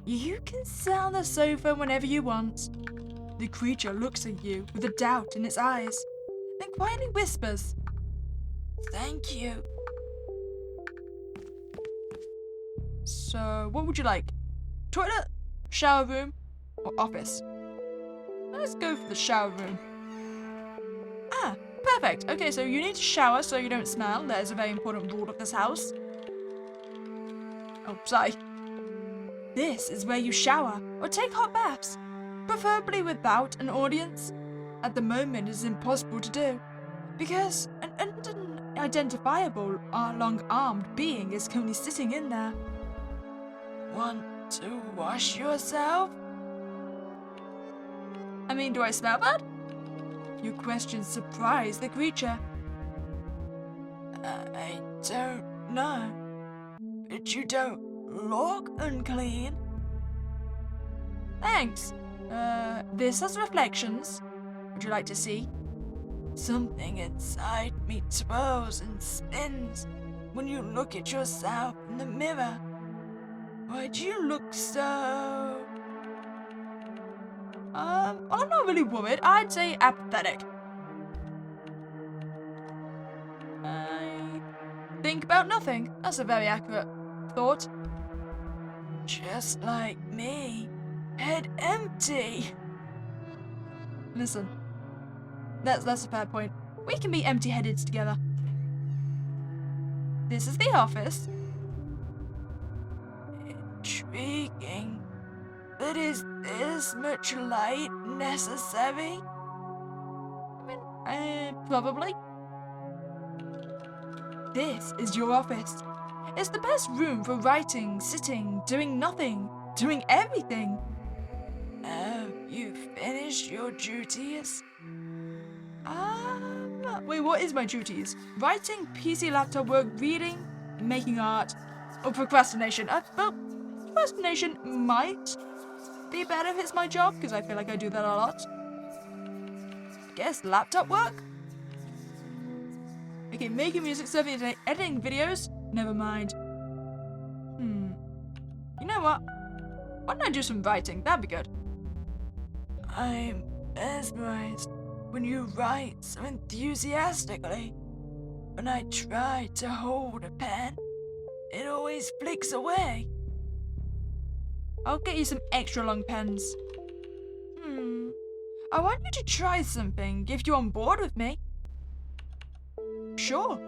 You can sit on the sofa whenever you want. The creature looks at you with a doubt in its eyes, then quietly whispers, "Thank you." So, what would you like? Toilet, shower room, or office? Let's go for the shower room. Ah, perfect. Okay, so you need to shower so you don't smell. That is a very important rule of this house. Oh, sorry. This is where you shower or take hot baths, preferably without an audience. At the moment, it is impossible to do, because an unidentifiable long-armed being is currently sitting in there. Want to wash yourself? I mean, do I smell bad? Your question surprised the creature. I don't know, but you don't look unclean. Thanks. This has reflections. Would you like to see? Something inside me twirls and spins when you look at yourself in the mirror. Why do you look so... Well, I'm not really worried. I'd say apathetic. I think about nothing. That's a very accurate thought. Just like me. Head empty. Listen. That's a fair point. We can be empty-headed together. This is the office. Intriguing. But is this much light necessary? I mean, probably. This is your office. It's the best room for writing, sitting, doing nothing, doing everything. Have you finished your duties? Wait, what is my duties? Writing, PC, laptop work, reading, making art, or procrastination? Well, procrastination might be better if it's my job, because I feel like I do that a lot. Guess laptop work? Okay, making music, serving today, editing videos? Never mind. You know what? Why don't I do some writing? That'd be good. I'm mesmerized when you write so enthusiastically. When I try to hold a pen, it always flicks away. I'll get you some extra long pens. I want you to try something if you're on board with me. Sure.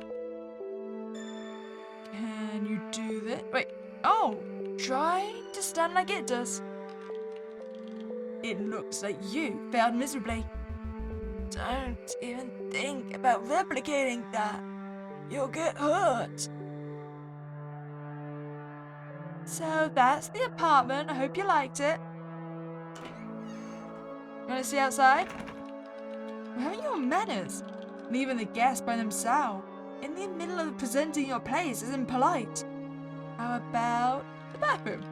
Can you do this? Wait. Oh, try to stand like it does. It looks like you failed miserably. Don't even think about replicating that. You'll get hurt. So that's the apartment. I hope you liked it. Want to see outside? Where are your manners? Leaving the guests by themselves in the middle of presenting your place is impolite. How about the bathroom?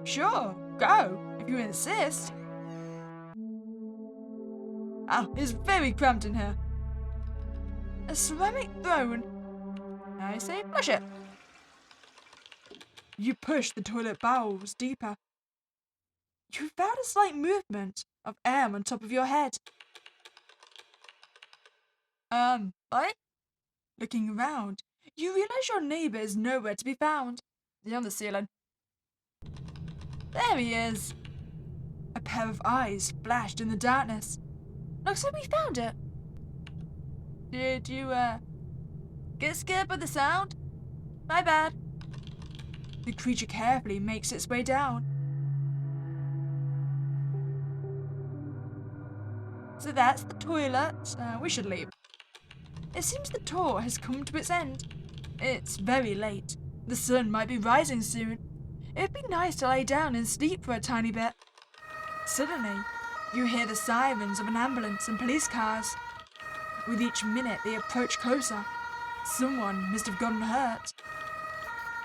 Sure, go, if you insist. Oh, it's very cramped in here. A ceramic throne. I say flush it. You push the toilet bowels deeper. You felt a slight movement of air on top of your head. What? Looking around, you realize your neighbor is nowhere to be found. He's on the ceiling. There he is. A pair of eyes flashed in the darkness. Looks like we found it. Did you, get scared by the sound? My bad. The creature carefully makes its way down. So that's the toilet. We should leave. It seems the tour has come to its end. It's very late. The sun might be rising soon. It'd be nice to lay down and sleep for a tiny bit. Suddenly, you hear the sirens of an ambulance and police cars. With each minute they approach closer. Someone must have gotten hurt.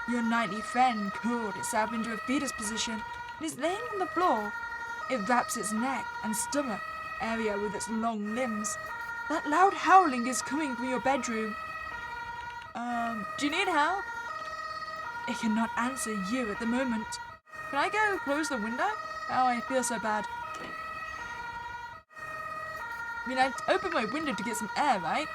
Your nightly friend curled itself into a fetus position and is laying on the floor. It wraps its neck and stomach area with its long limbs. That loud howling is coming from your bedroom. Do you need help? It cannot answer you at the moment. Can I go close the window? Oh, I feel so bad. I mean, I opened my window to get some air, right?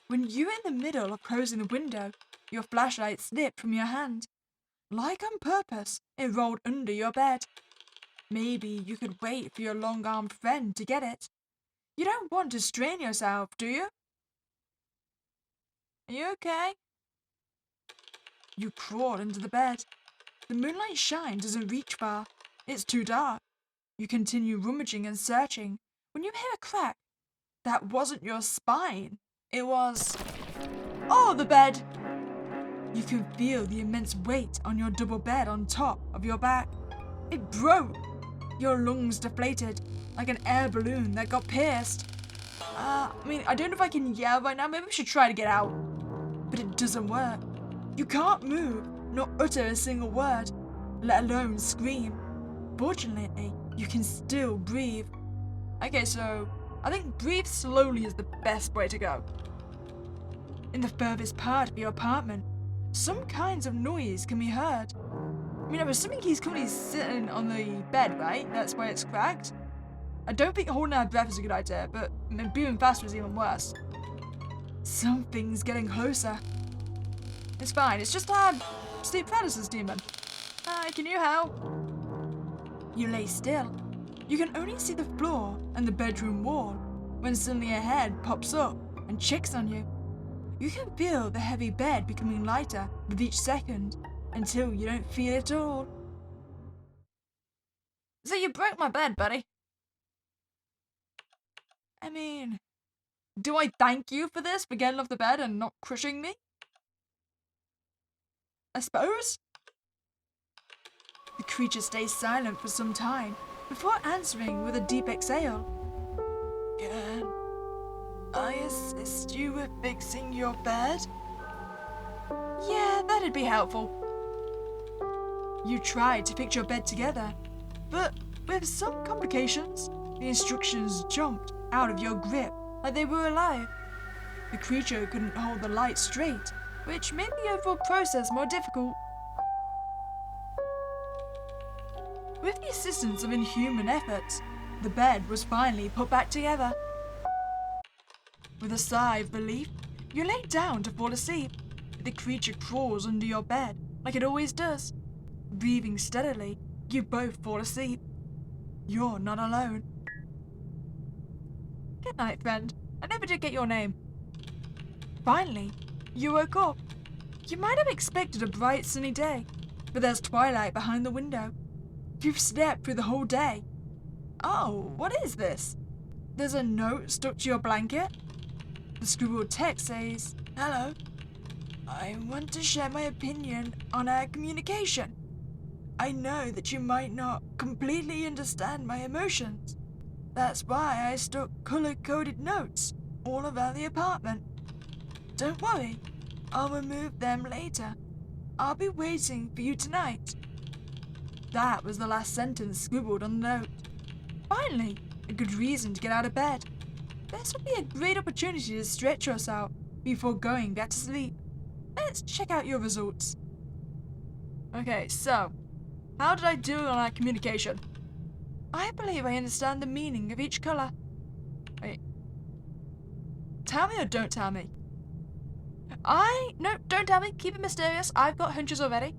When you're in the middle of closing the window, your flashlight slipped from your hand. Like on purpose, it rolled under your bed. Maybe you could wait for your long-armed friend to get it. You don't want to strain yourself, do you? Are you okay? You crawl into the bed. The moonlight shine doesn't reach far. It's too dark. You continue rummaging and searching when you hear a crack. That wasn't your spine. It was... Oh, the bed! You can feel the immense weight on your double bed on top of your back. It broke. Your lungs deflated like an air balloon that got pierced. I don't know if I can yell right now. Maybe we should try to get out. But it doesn't work. You can't move, nor utter a single word, let alone scream. Fortunately, you can still breathe. Okay, so I think breathe slowly is the best way to go. In the furthest part of your apartment, some kinds of noise can be heard. I'm assuming he's currently sitting on the bed, right? That's why it's cracked. I don't think holding our breath is a good idea, but breathing faster is even worse. Something's getting closer. It's fine, it's just our sleep paralysis demon. Hi, can you help? You lay still. You can only see the floor and the bedroom wall when suddenly a head pops up and checks on you. You can feel the heavy bed becoming lighter with each second until you don't feel it at all. So you broke my bed, buddy. Do I thank you for this, for getting off the bed and not crushing me? I suppose? The creature stays silent for some time before answering with a deep exhale. Can I assist you with fixing your bed? Yeah, that'd be helpful. You tried to fix your bed together, but with some complications, the instructions jumped out of your grip like they were alive. The creature couldn't hold the light straight, which made the overall process more difficult. With the assistance of inhuman efforts, the bed was finally put back together. With a sigh of relief, you lay down to fall asleep. The creature crawls under your bed, like it always does. Breathing steadily, you both fall asleep. You're not alone. Good night, friend. I never did get your name. Finally, you woke up. You might have expected a bright sunny day, but there's twilight behind the window. You've slept through the whole day. Oh, what is this? There's a note stuck to your blanket. The scribbled text says, "Hello. I want to share my opinion on our communication. I know that you might not completely understand my emotions. That's why I stuck color-coded notes all around the apartment. Don't worry, I'll remove them later. I'll be waiting for you tonight." That was the last sentence scribbled on the note. Finally, a good reason to get out of bed. This would be a great opportunity to stretch yourself before going back to sleep. Let's check out your results. Okay, so, how did I do on our communication? I believe I understand the meaning of each color. Wait. Tell me or don't tell me? No, don't tell me. Keep it mysterious. I've got hunches already.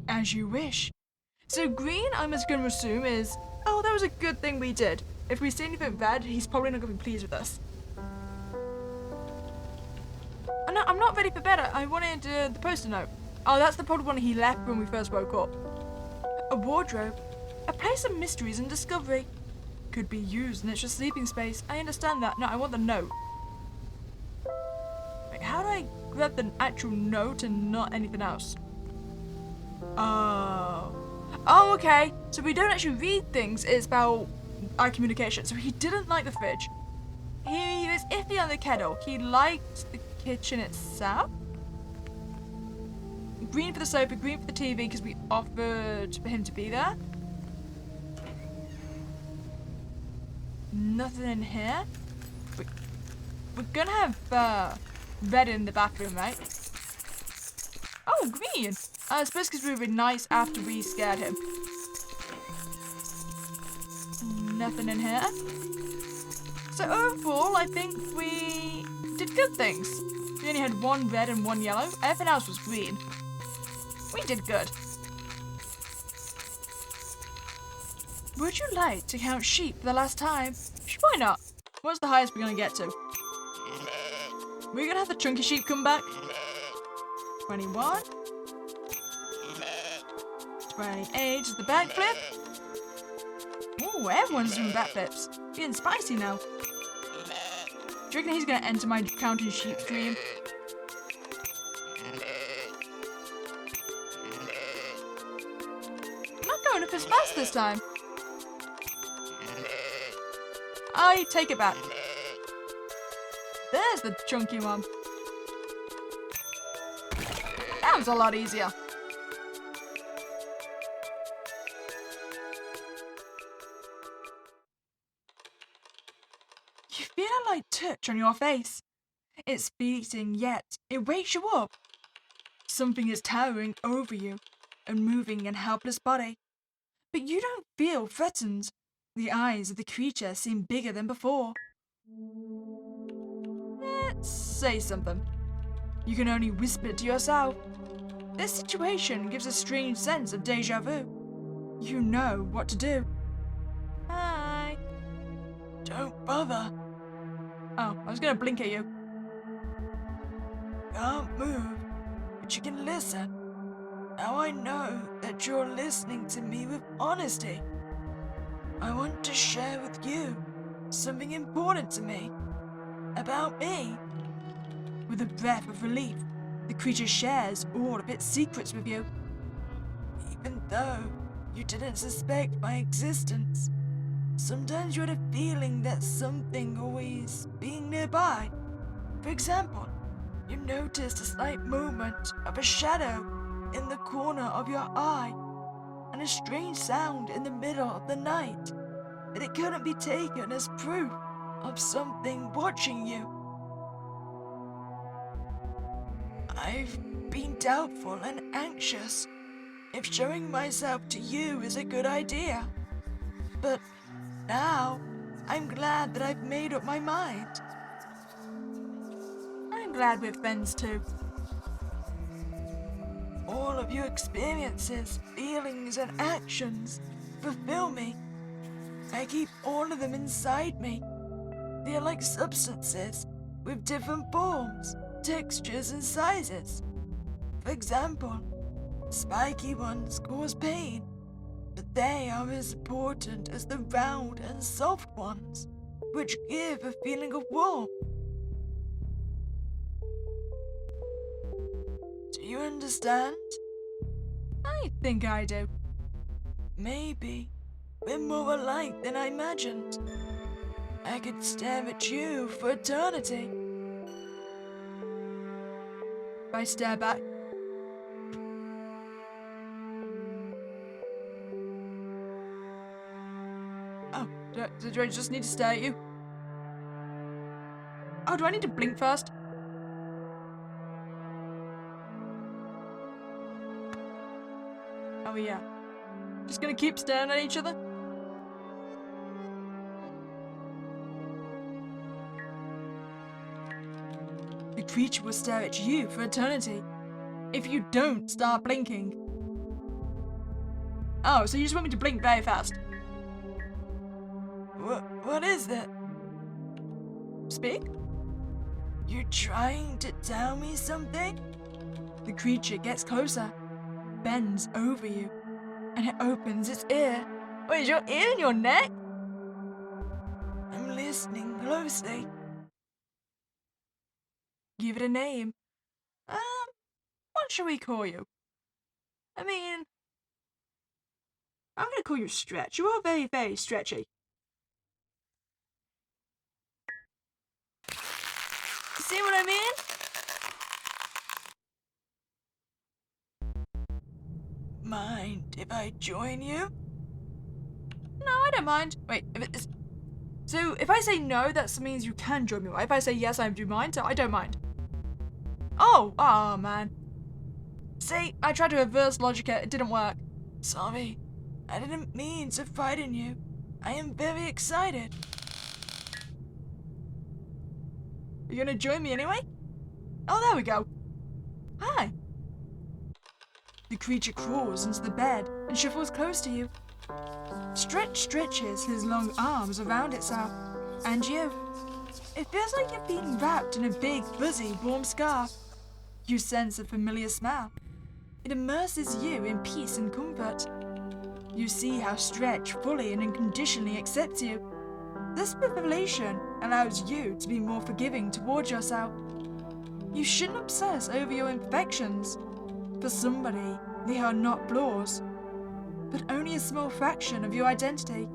As you wish. So green, I'm just going to assume is, oh, that was a good thing we did. If we see anything red, he's probably not going to be pleased with us. Oh, no, I'm not ready for bed. I wanted the post-it note. Oh, that's the probably one he left when we first woke up. A wardrobe. A place of mysteries and discovery. Could be used in extra sleeping space. I understand that. No, I want the note. Wait, how do I grab the actual note and not anything else? Oh. Oh, okay. So we don't actually read things. It's about our communication. So he didn't like the fridge. He was iffy on the kettle. He liked the kitchen itself. Green for the sofa, green for the TV because we offered for him to be there. Nothing in here. We're gonna have red in the bathroom, right? Oh, green. I suppose because we were nice after we scared him. Nothing in here. So overall, I think we did good things. We only had one red and one yellow. Everything else was green. We did good. Would you like to count sheep for the last time? Why not? What's the highest we're gonna get to? We're gonna have the chunky sheep come back. 21. 28 is the backflip. Ooh, everyone's doing backflips. Getting spicy now. Do you reckon he's gonna enter my counting sheep stream? I'm not going up as fast this time. I take it back. There's the chunky one. That was a lot easier. You feel a light touch on your face. It's fleeting, yet it wakes you up. Something is towering over you, a moving and helpless body. But you don't feel threatened. The eyes of the creature seem bigger than before. Say something. You can only whisper it to yourself. This situation gives a strange sense of deja vu. You know what to do. Hi. Don't bother. Oh, I was gonna blink at you. Can't move, but you can listen. Now I know that you're listening to me with honesty. I want to share with you something important to me. About me. With a breath of relief, the creature shares all of its secrets with you. Even though you didn't suspect my existence, sometimes you had a feeling that something always being nearby. For example, you noticed a slight movement of a shadow in the corner of your eye, and a strange sound in the middle of the night, but it couldn't be taken as proof of something watching you. I've been doubtful and anxious if showing myself to you is a good idea. But now, I'm glad that I've made up my mind. I'm glad we're friends too. All of your experiences, feelings, and actions fulfill me. I keep all of them inside me. They are like substances with different forms, textures, and sizes. For example, spiky ones cause pain, but they are as important as the round and soft ones, which give a feeling of warmth. Do you understand? I think I do. Maybe we're more alike than I imagined. I could stare at you for eternity. If I stare back, oh, do I just need to stare at you? Oh, do I need to blink first? Oh yeah. Just gonna keep staring at each other? The creature will stare at you for eternity if you don't start blinking. Oh, so you just want me to blink very fast? What is that? Speak? You trying to tell me something? The creature gets closer, bends over you, and it opens its ear. Wait, is your ear in your neck? I'm listening closely. Give it a name. What shall we call you? I mean, I'm gonna call you Stretch. You are very, very stretchy. See what I mean? Mind if I join you? No, I don't mind. Wait, so if I say no, that means you can join me, right? If I say yes, I do mind, so I don't mind. Oh, man. See, I tried to reverse logic it didn't work. Sorry, I didn't mean to frighten you. I am very excited. Are you gonna join me anyway? Oh, there we go. Hi. The creature crawls into the bed and shuffles close to you. Stretch stretches his long arms around itself, and you. It feels like you're being wrapped in a big, fuzzy, warm scarf. You sense a familiar smell. It immerses you in peace and comfort. You see how Stretch fully and unconditionally accepts you. This revelation allows you to be more forgiving towards yourself. You shouldn't obsess over your imperfections. For somebody, they are not flaws, but only a small fraction of your identity.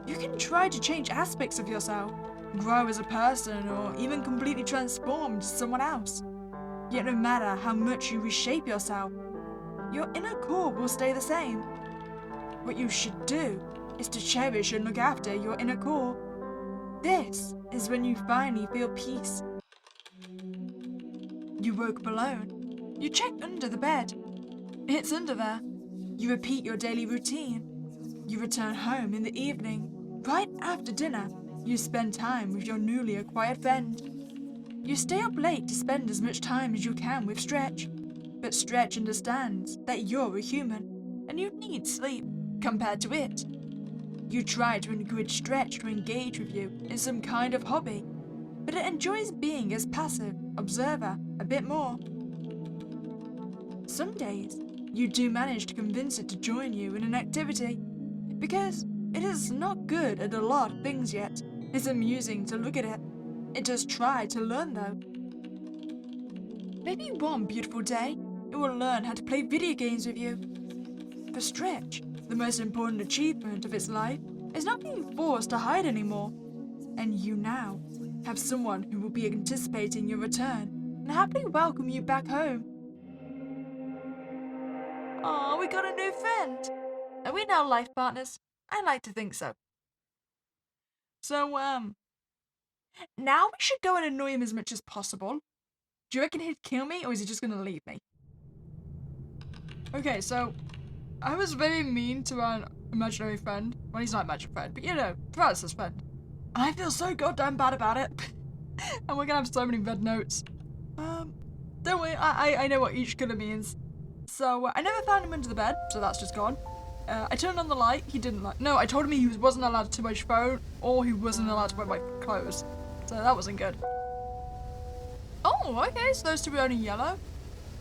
You can try to change aspects of yourself, grow as a person, or even completely transform into someone else. Yet no matter how much you reshape yourself, your inner core will stay the same. What you should do is to cherish and look after your inner core. This is when you finally feel peace. You woke up alone. You check under the bed. It's under there. You repeat your daily routine. You return home in the evening. Right after dinner, you spend time with your newly acquired friend. You stay up late to spend as much time as you can with Stretch. But Stretch understands that you're a human and you need sleep compared to it. You try to encourage Stretch to engage with you in some kind of hobby, but it enjoys being as passive observer a bit more. Some days, you do manage to convince it to join you in an activity, because it is not good at a lot of things yet. It's amusing to look at it. It does try to learn though. Maybe one beautiful day, it will learn how to play video games with you. For Stretch, the most important achievement of its life is not being forced to hide anymore. And you now have someone who will be anticipating your return and happily welcome you back home. Aw, we got a new friend. Are we now life partners? I like to think so. So, now we should go and annoy him as much as possible. Do you reckon he'd kill me, or is he just gonna leave me? Okay, so I was very mean to our imaginary friend. Well, he's not imaginary friend, but you know, Francis' friend. And I feel so goddamn bad about it. And we're gonna have so many red notes. Don't worry, I know what each colour means. So, I never found him under the bed, so that's just gone. I turned on the light, he didn't like. No, I told him he wasn't allowed to touch his phone, or he wasn't allowed to wear my clothes. So that wasn't good. Oh, okay, so those two were only yellow.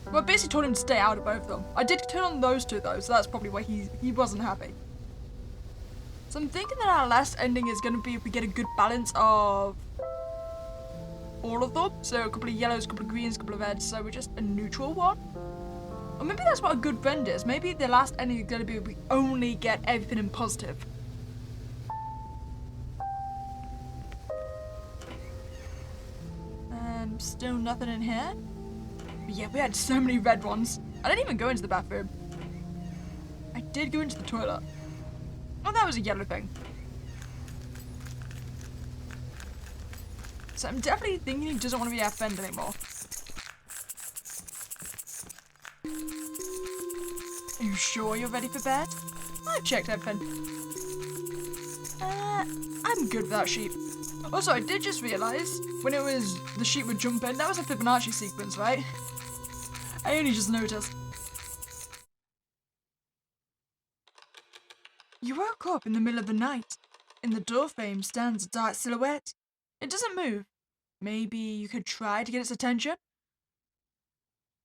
Well, I basically told him to stay out of both of them. I did turn on those two though, so that's probably why he wasn't happy. So I'm thinking that our last ending is going to be if we get a good balance of all of them. So a couple of yellows, a couple of greens, a couple of reds, so we're just a neutral one. Or maybe that's what a good friend is. Maybe the last ending is going to be if we only get everything in positive. Still nothing in here. But yeah, we had so many red ones. I didn't even go into the bathroom. I did go into the toilet. Oh, that was a yellow thing. So I'm definitely thinking he doesn't want to be our friend anymore. Are you sure you're ready for bed? I've checked everything. I'm good without sheep. Also, I did just realise, when it was the sheep would jump in, that was a Fibonacci sequence, right? I only just noticed. You woke up in the middle of the night. In the doorframe stands a dark silhouette. It doesn't move. Maybe you could try to get its attention?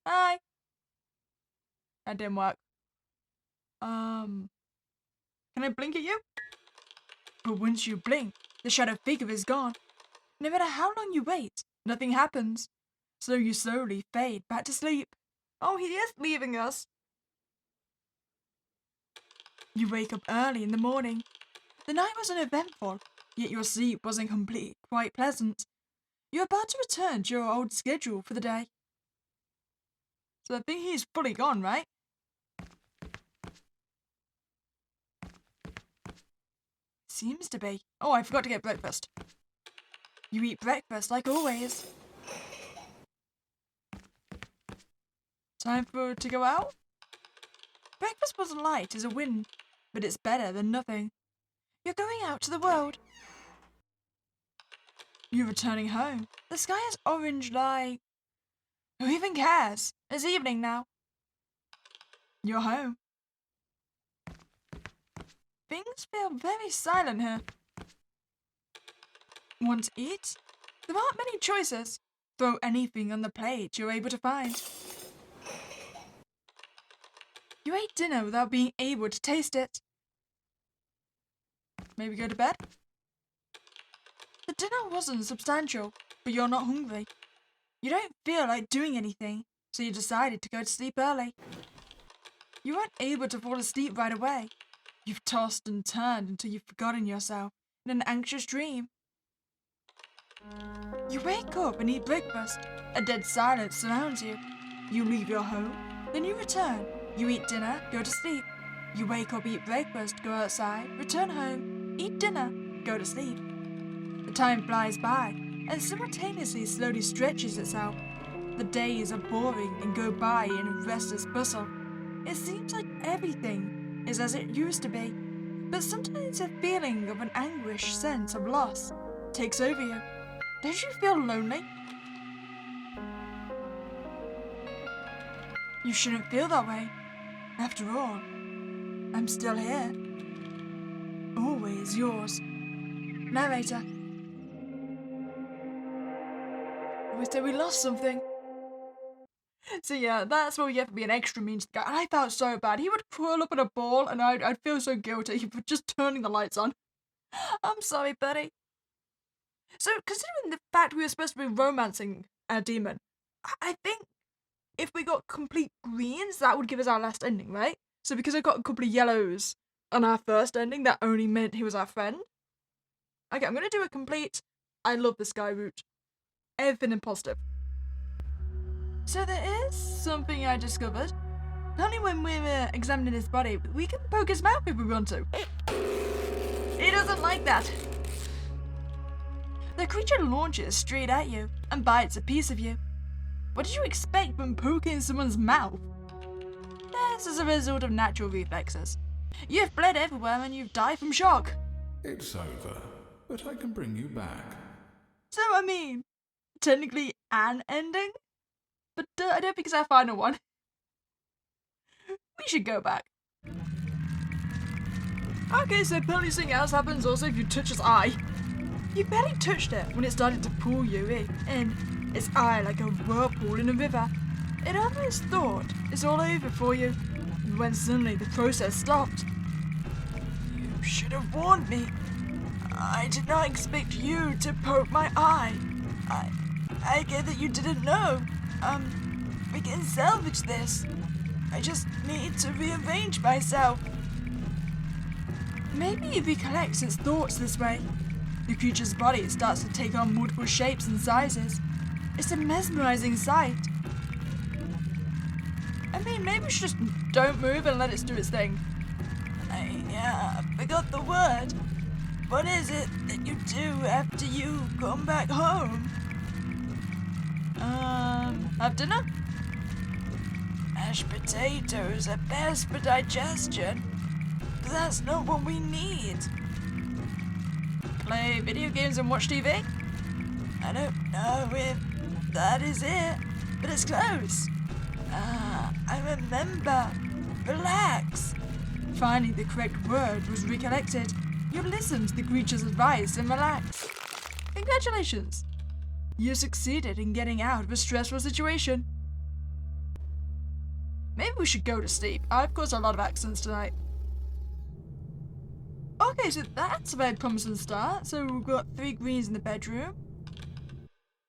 Hi. That didn't work. Can I blink at you? But once you blink, the shadow figure is gone. No matter how long you wait, nothing happens. So you slowly fade back to sleep. Oh, he is leaving us. You wake up early in the morning. The night was uneventful, yet your sleep wasn't complete, quite pleasant. You're about to return to your old schedule for the day. So I think he's fully gone, right? Seems to be. Oh, I forgot to get breakfast. You eat breakfast like always. Time to go out? Breakfast wasn't light as a win, but it's better than nothing. You're going out to the world. You're returning home. The sky is orange like... Who even cares? It's evening now. You're home. Things feel very silent here. Want to eat? There aren't many choices. Throw anything on the plate you're able to find. You ate dinner without being able to taste it. Maybe go to bed? The dinner wasn't substantial, but you're not hungry. You don't feel like doing anything, so you decided to go to sleep early. You weren't able to fall asleep right away. You've tossed and turned until you've forgotten yourself in an anxious dream. You wake up and eat breakfast. A dead silence surrounds you. You leave your home, then you return. You eat dinner, go to sleep. You wake up, eat breakfast, go outside, return home, eat dinner, go to sleep. The time flies by and simultaneously slowly stretches itself. The days are boring and go by in a restless bustle. It seems like everything is as it used to be, but sometimes a feeling of an anguish sense of loss takes over you. Don't you feel lonely? You shouldn't feel that way. After all, I'm still here. Always yours. Narrator. We said we lost something. So yeah, that's what we get for being extra mean to the guy. And I felt so bad. He would curl up in a ball and I'd feel so guilty for just turning the lights on. I'm sorry, buddy. So, considering the fact we were supposed to be romancing a demon, I think if we got complete greens, that would give us our last ending, right? So because I got a couple of yellows on our first ending, that only meant he was our friend. Okay, I'm going to do a complete I love this guy route. Everything in positive. So there is something I discovered. Only when we're examining his body, we can poke his mouth if we want to. He doesn't like that. The creature launches straight at you and bites a piece of you. What did you expect when poking someone's mouth? This is a result of natural reflexes. You've bled everywhere and you've died from shock. It's over, but I can bring you back. So, I mean, technically an ending? But I don't think it's our final one. We should go back. Okay, so apparently something else happens also if you touch his eye. You barely touched it when it started to pull you in its eye like a whirlpool in a river. It almost thought it's all over for you, when suddenly the process stopped. You should have warned me. I did not expect you to poke my eye. I get that you didn't know. We can salvage this. I just need to rearrange myself. Maybe it recollects its thoughts this way. The creature's body starts to take on multiple shapes and sizes. It's a mesmerizing sight. I mean, maybe we should just don't move and let it do its thing. I forgot the word. What is it that you do after you come back home? Have dinner? Mashed potatoes are best for digestion. But that's not what we need. Play video games and watch TV? I don't know if that is it, but it's close. I remember. Relax. Finally, the correct word was recollected. You listened to the creature's advice and relaxed. Congratulations! You succeeded in getting out of a stressful situation. Maybe we should go to sleep. I've caused a lot of accidents tonight. Okay, so that's a very promising start. So we've got 3 greens in the bedroom.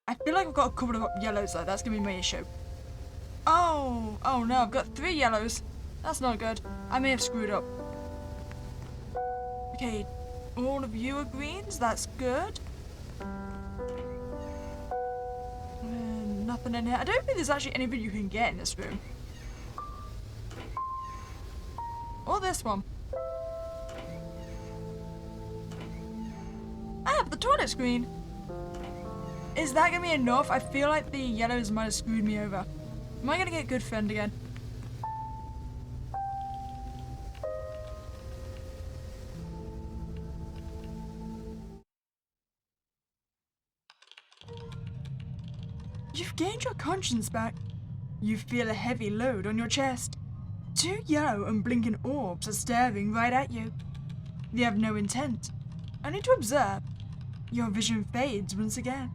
I feel like I've got a couple of yellows though. That's going to be my issue. Oh no, I've got 3 yellows. That's not good. I may have screwed up. Okay, all of you are greens. That's good. Nothing in here. I don't think there's actually anything you can get in this room. Or this one. The toilet screen. Is that gonna be enough? I feel like the yellows might have screwed me over. Am I gonna get good friend again? You've gained your conscience back. You feel a heavy load on your chest. 2 yellow and blinking orbs are staring right at you. They have no intent, only to observe. Your vision fades once again.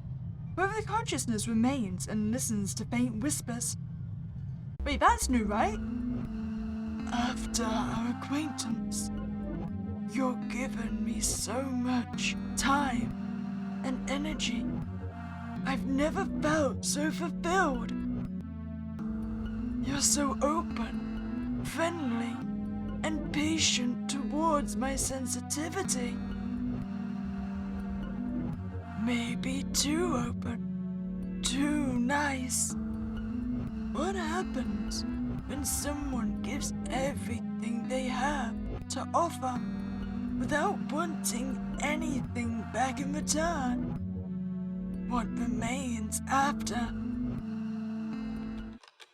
However, the consciousness remains and listens to faint whispers. Wait, that's new, right? After our acquaintance, you've given me so much time and energy. I've never felt so fulfilled. You're so open, friendly, and patient towards my sensitivity. Maybe too open, too nice. What happens when someone gives everything they have to offer without wanting anything back in return? What remains after?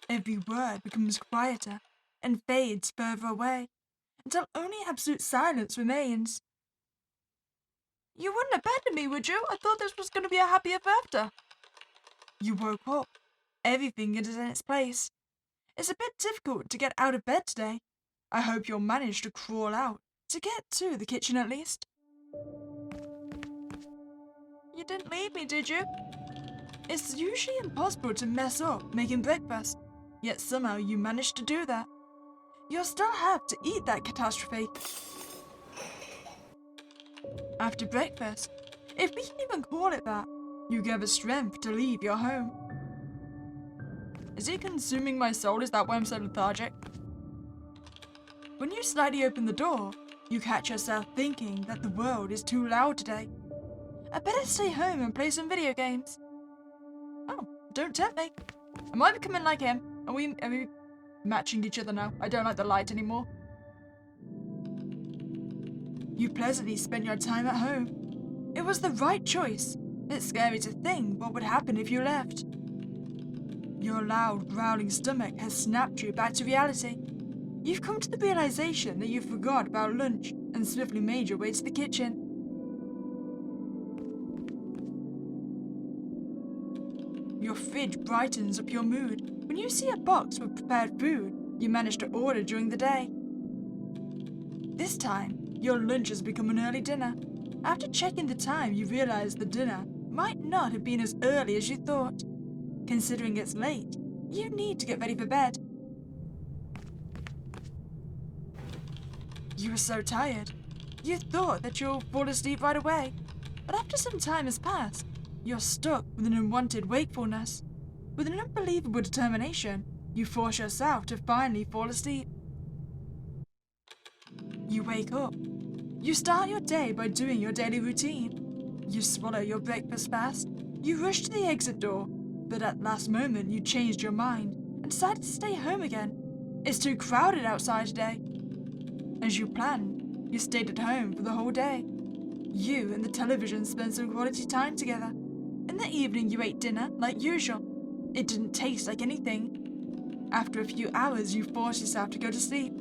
Every word becomes quieter and fades further away until only absolute silence remains. You wouldn't abandon me, would you? I thought this was going to be a happy ever after. You woke up. Everything is in its place. It's a bit difficult to get out of bed today. I hope you'll manage to crawl out to get to the kitchen at least. You didn't leave me, did you? It's usually impossible to mess up making breakfast, yet somehow you managed to do that. You'll still have to eat that catastrophe. After breakfast, if we can even call it that, you gather strength to leave your home. Is it consuming my soul? Is that why I'm so lethargic? When you slightly open the door, you catch yourself thinking that the world is too loud today. I better stay home and play some video games. Oh, don't tempt me. Am I becoming like him? Are we matching each other now? I don't like the light anymore. You pleasantly spent your time at home. It was the right choice. It's scary to think what would happen if you left. Your loud, growling stomach has snapped you back to reality. You've come to the realization that you forgot about lunch and swiftly made your way to the kitchen. Your fridge brightens up your mood when you see a box with prepared food you managed to order during the day. This time, your lunch has become an early dinner. After checking the time, you realize the dinner might not have been as early as you thought. Considering it's late, you need to get ready for bed. You are so tired. You thought that you'll fall asleep right away, but after some time has passed, you're stuck with an unwanted wakefulness. With an unbelievable determination, you force yourself to finally fall asleep. You wake up. You start your day by doing your daily routine. You swallow your breakfast fast. You rush to the exit door, but at last moment you changed your mind and decided to stay home again. It's too crowded outside today. As you planned, you stayed at home for the whole day. You and the television spent some quality time together. In the evening you ate dinner like usual. It didn't taste like anything. After a few hours you forced yourself to go to sleep.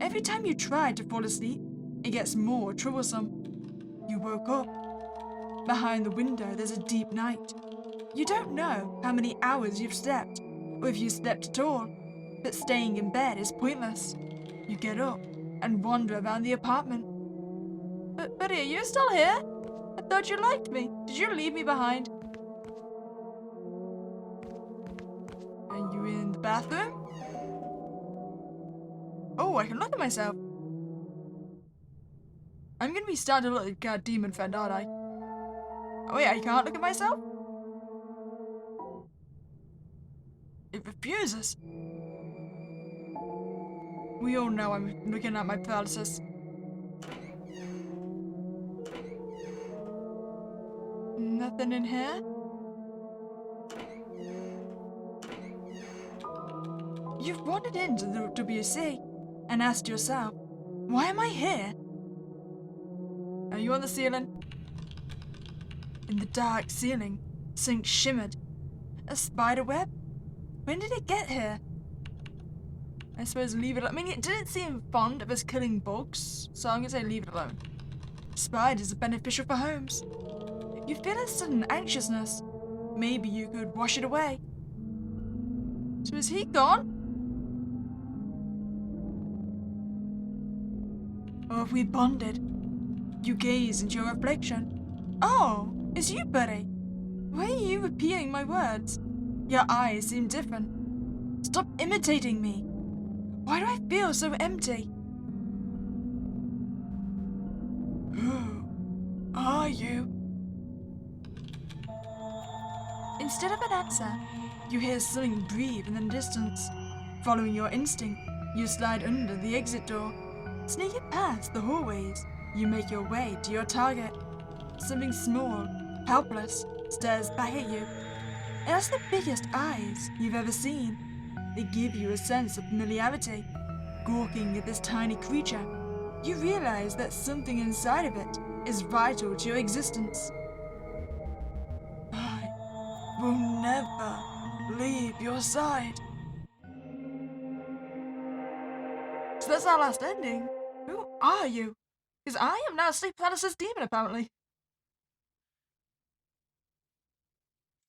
Every time you try to fall asleep, it gets more troublesome. You woke up. Behind the window there's a deep night. You don't know how many hours you've slept, or if you slept at all, but staying in bed is pointless. You get up. and wander around the apartment. But, buddy, are you still here? I thought you liked me. Did you leave me behind? Are you in the bathroom? Oh, I can look at myself. I'm gonna be starting to look like a demon friend, aren't I? Oh wait, I can't look at myself? It refuses. We all know I'm looking at my paralysis. Nothing in here? You've wandered into the WC and asked yourself, why am I here? Are you on the ceiling? In the dark ceiling, something shimmered. A spider web? When did it get here? I suppose leave it alone. I mean, it didn't seem fond of us killing bugs, so I'm gonna say leave it alone. Spiders are beneficial for homes. If you feel a sudden anxiousness, maybe you could wash it away. So is he gone? Or have we bonded? You gaze into your reflection. Oh, it's you, buddy. Why are you repeating my words? Your eyes seem different. Stop imitating me. Why do I feel so empty? Who are you? Instead of an answer, you hear something breathe in the distance. Following your instinct, you slide under the exit door. Sneaking past the hallways, you make your way to your target. Something small, helpless, stares back at you. It has the biggest eyes you've ever seen. They give you a sense of familiarity. Gawking at this tiny creature, you realize that something inside of it is vital to your existence. I will never leave your side. So that's our last ending. Who are you? Because I am now a sleep paralysis demon, apparently.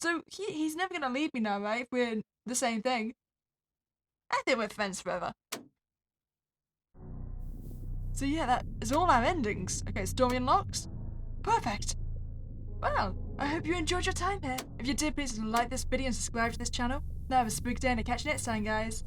So he's never gonna leave me now, right? If we're the same thing. I think we're friends forever. So yeah, that is all our endings. Okay, story unlocks. Perfect. Well, I hope you enjoyed your time here. If you did, please like this video and subscribe to this channel. Now have a spooky day and I'll catch you next time, guys.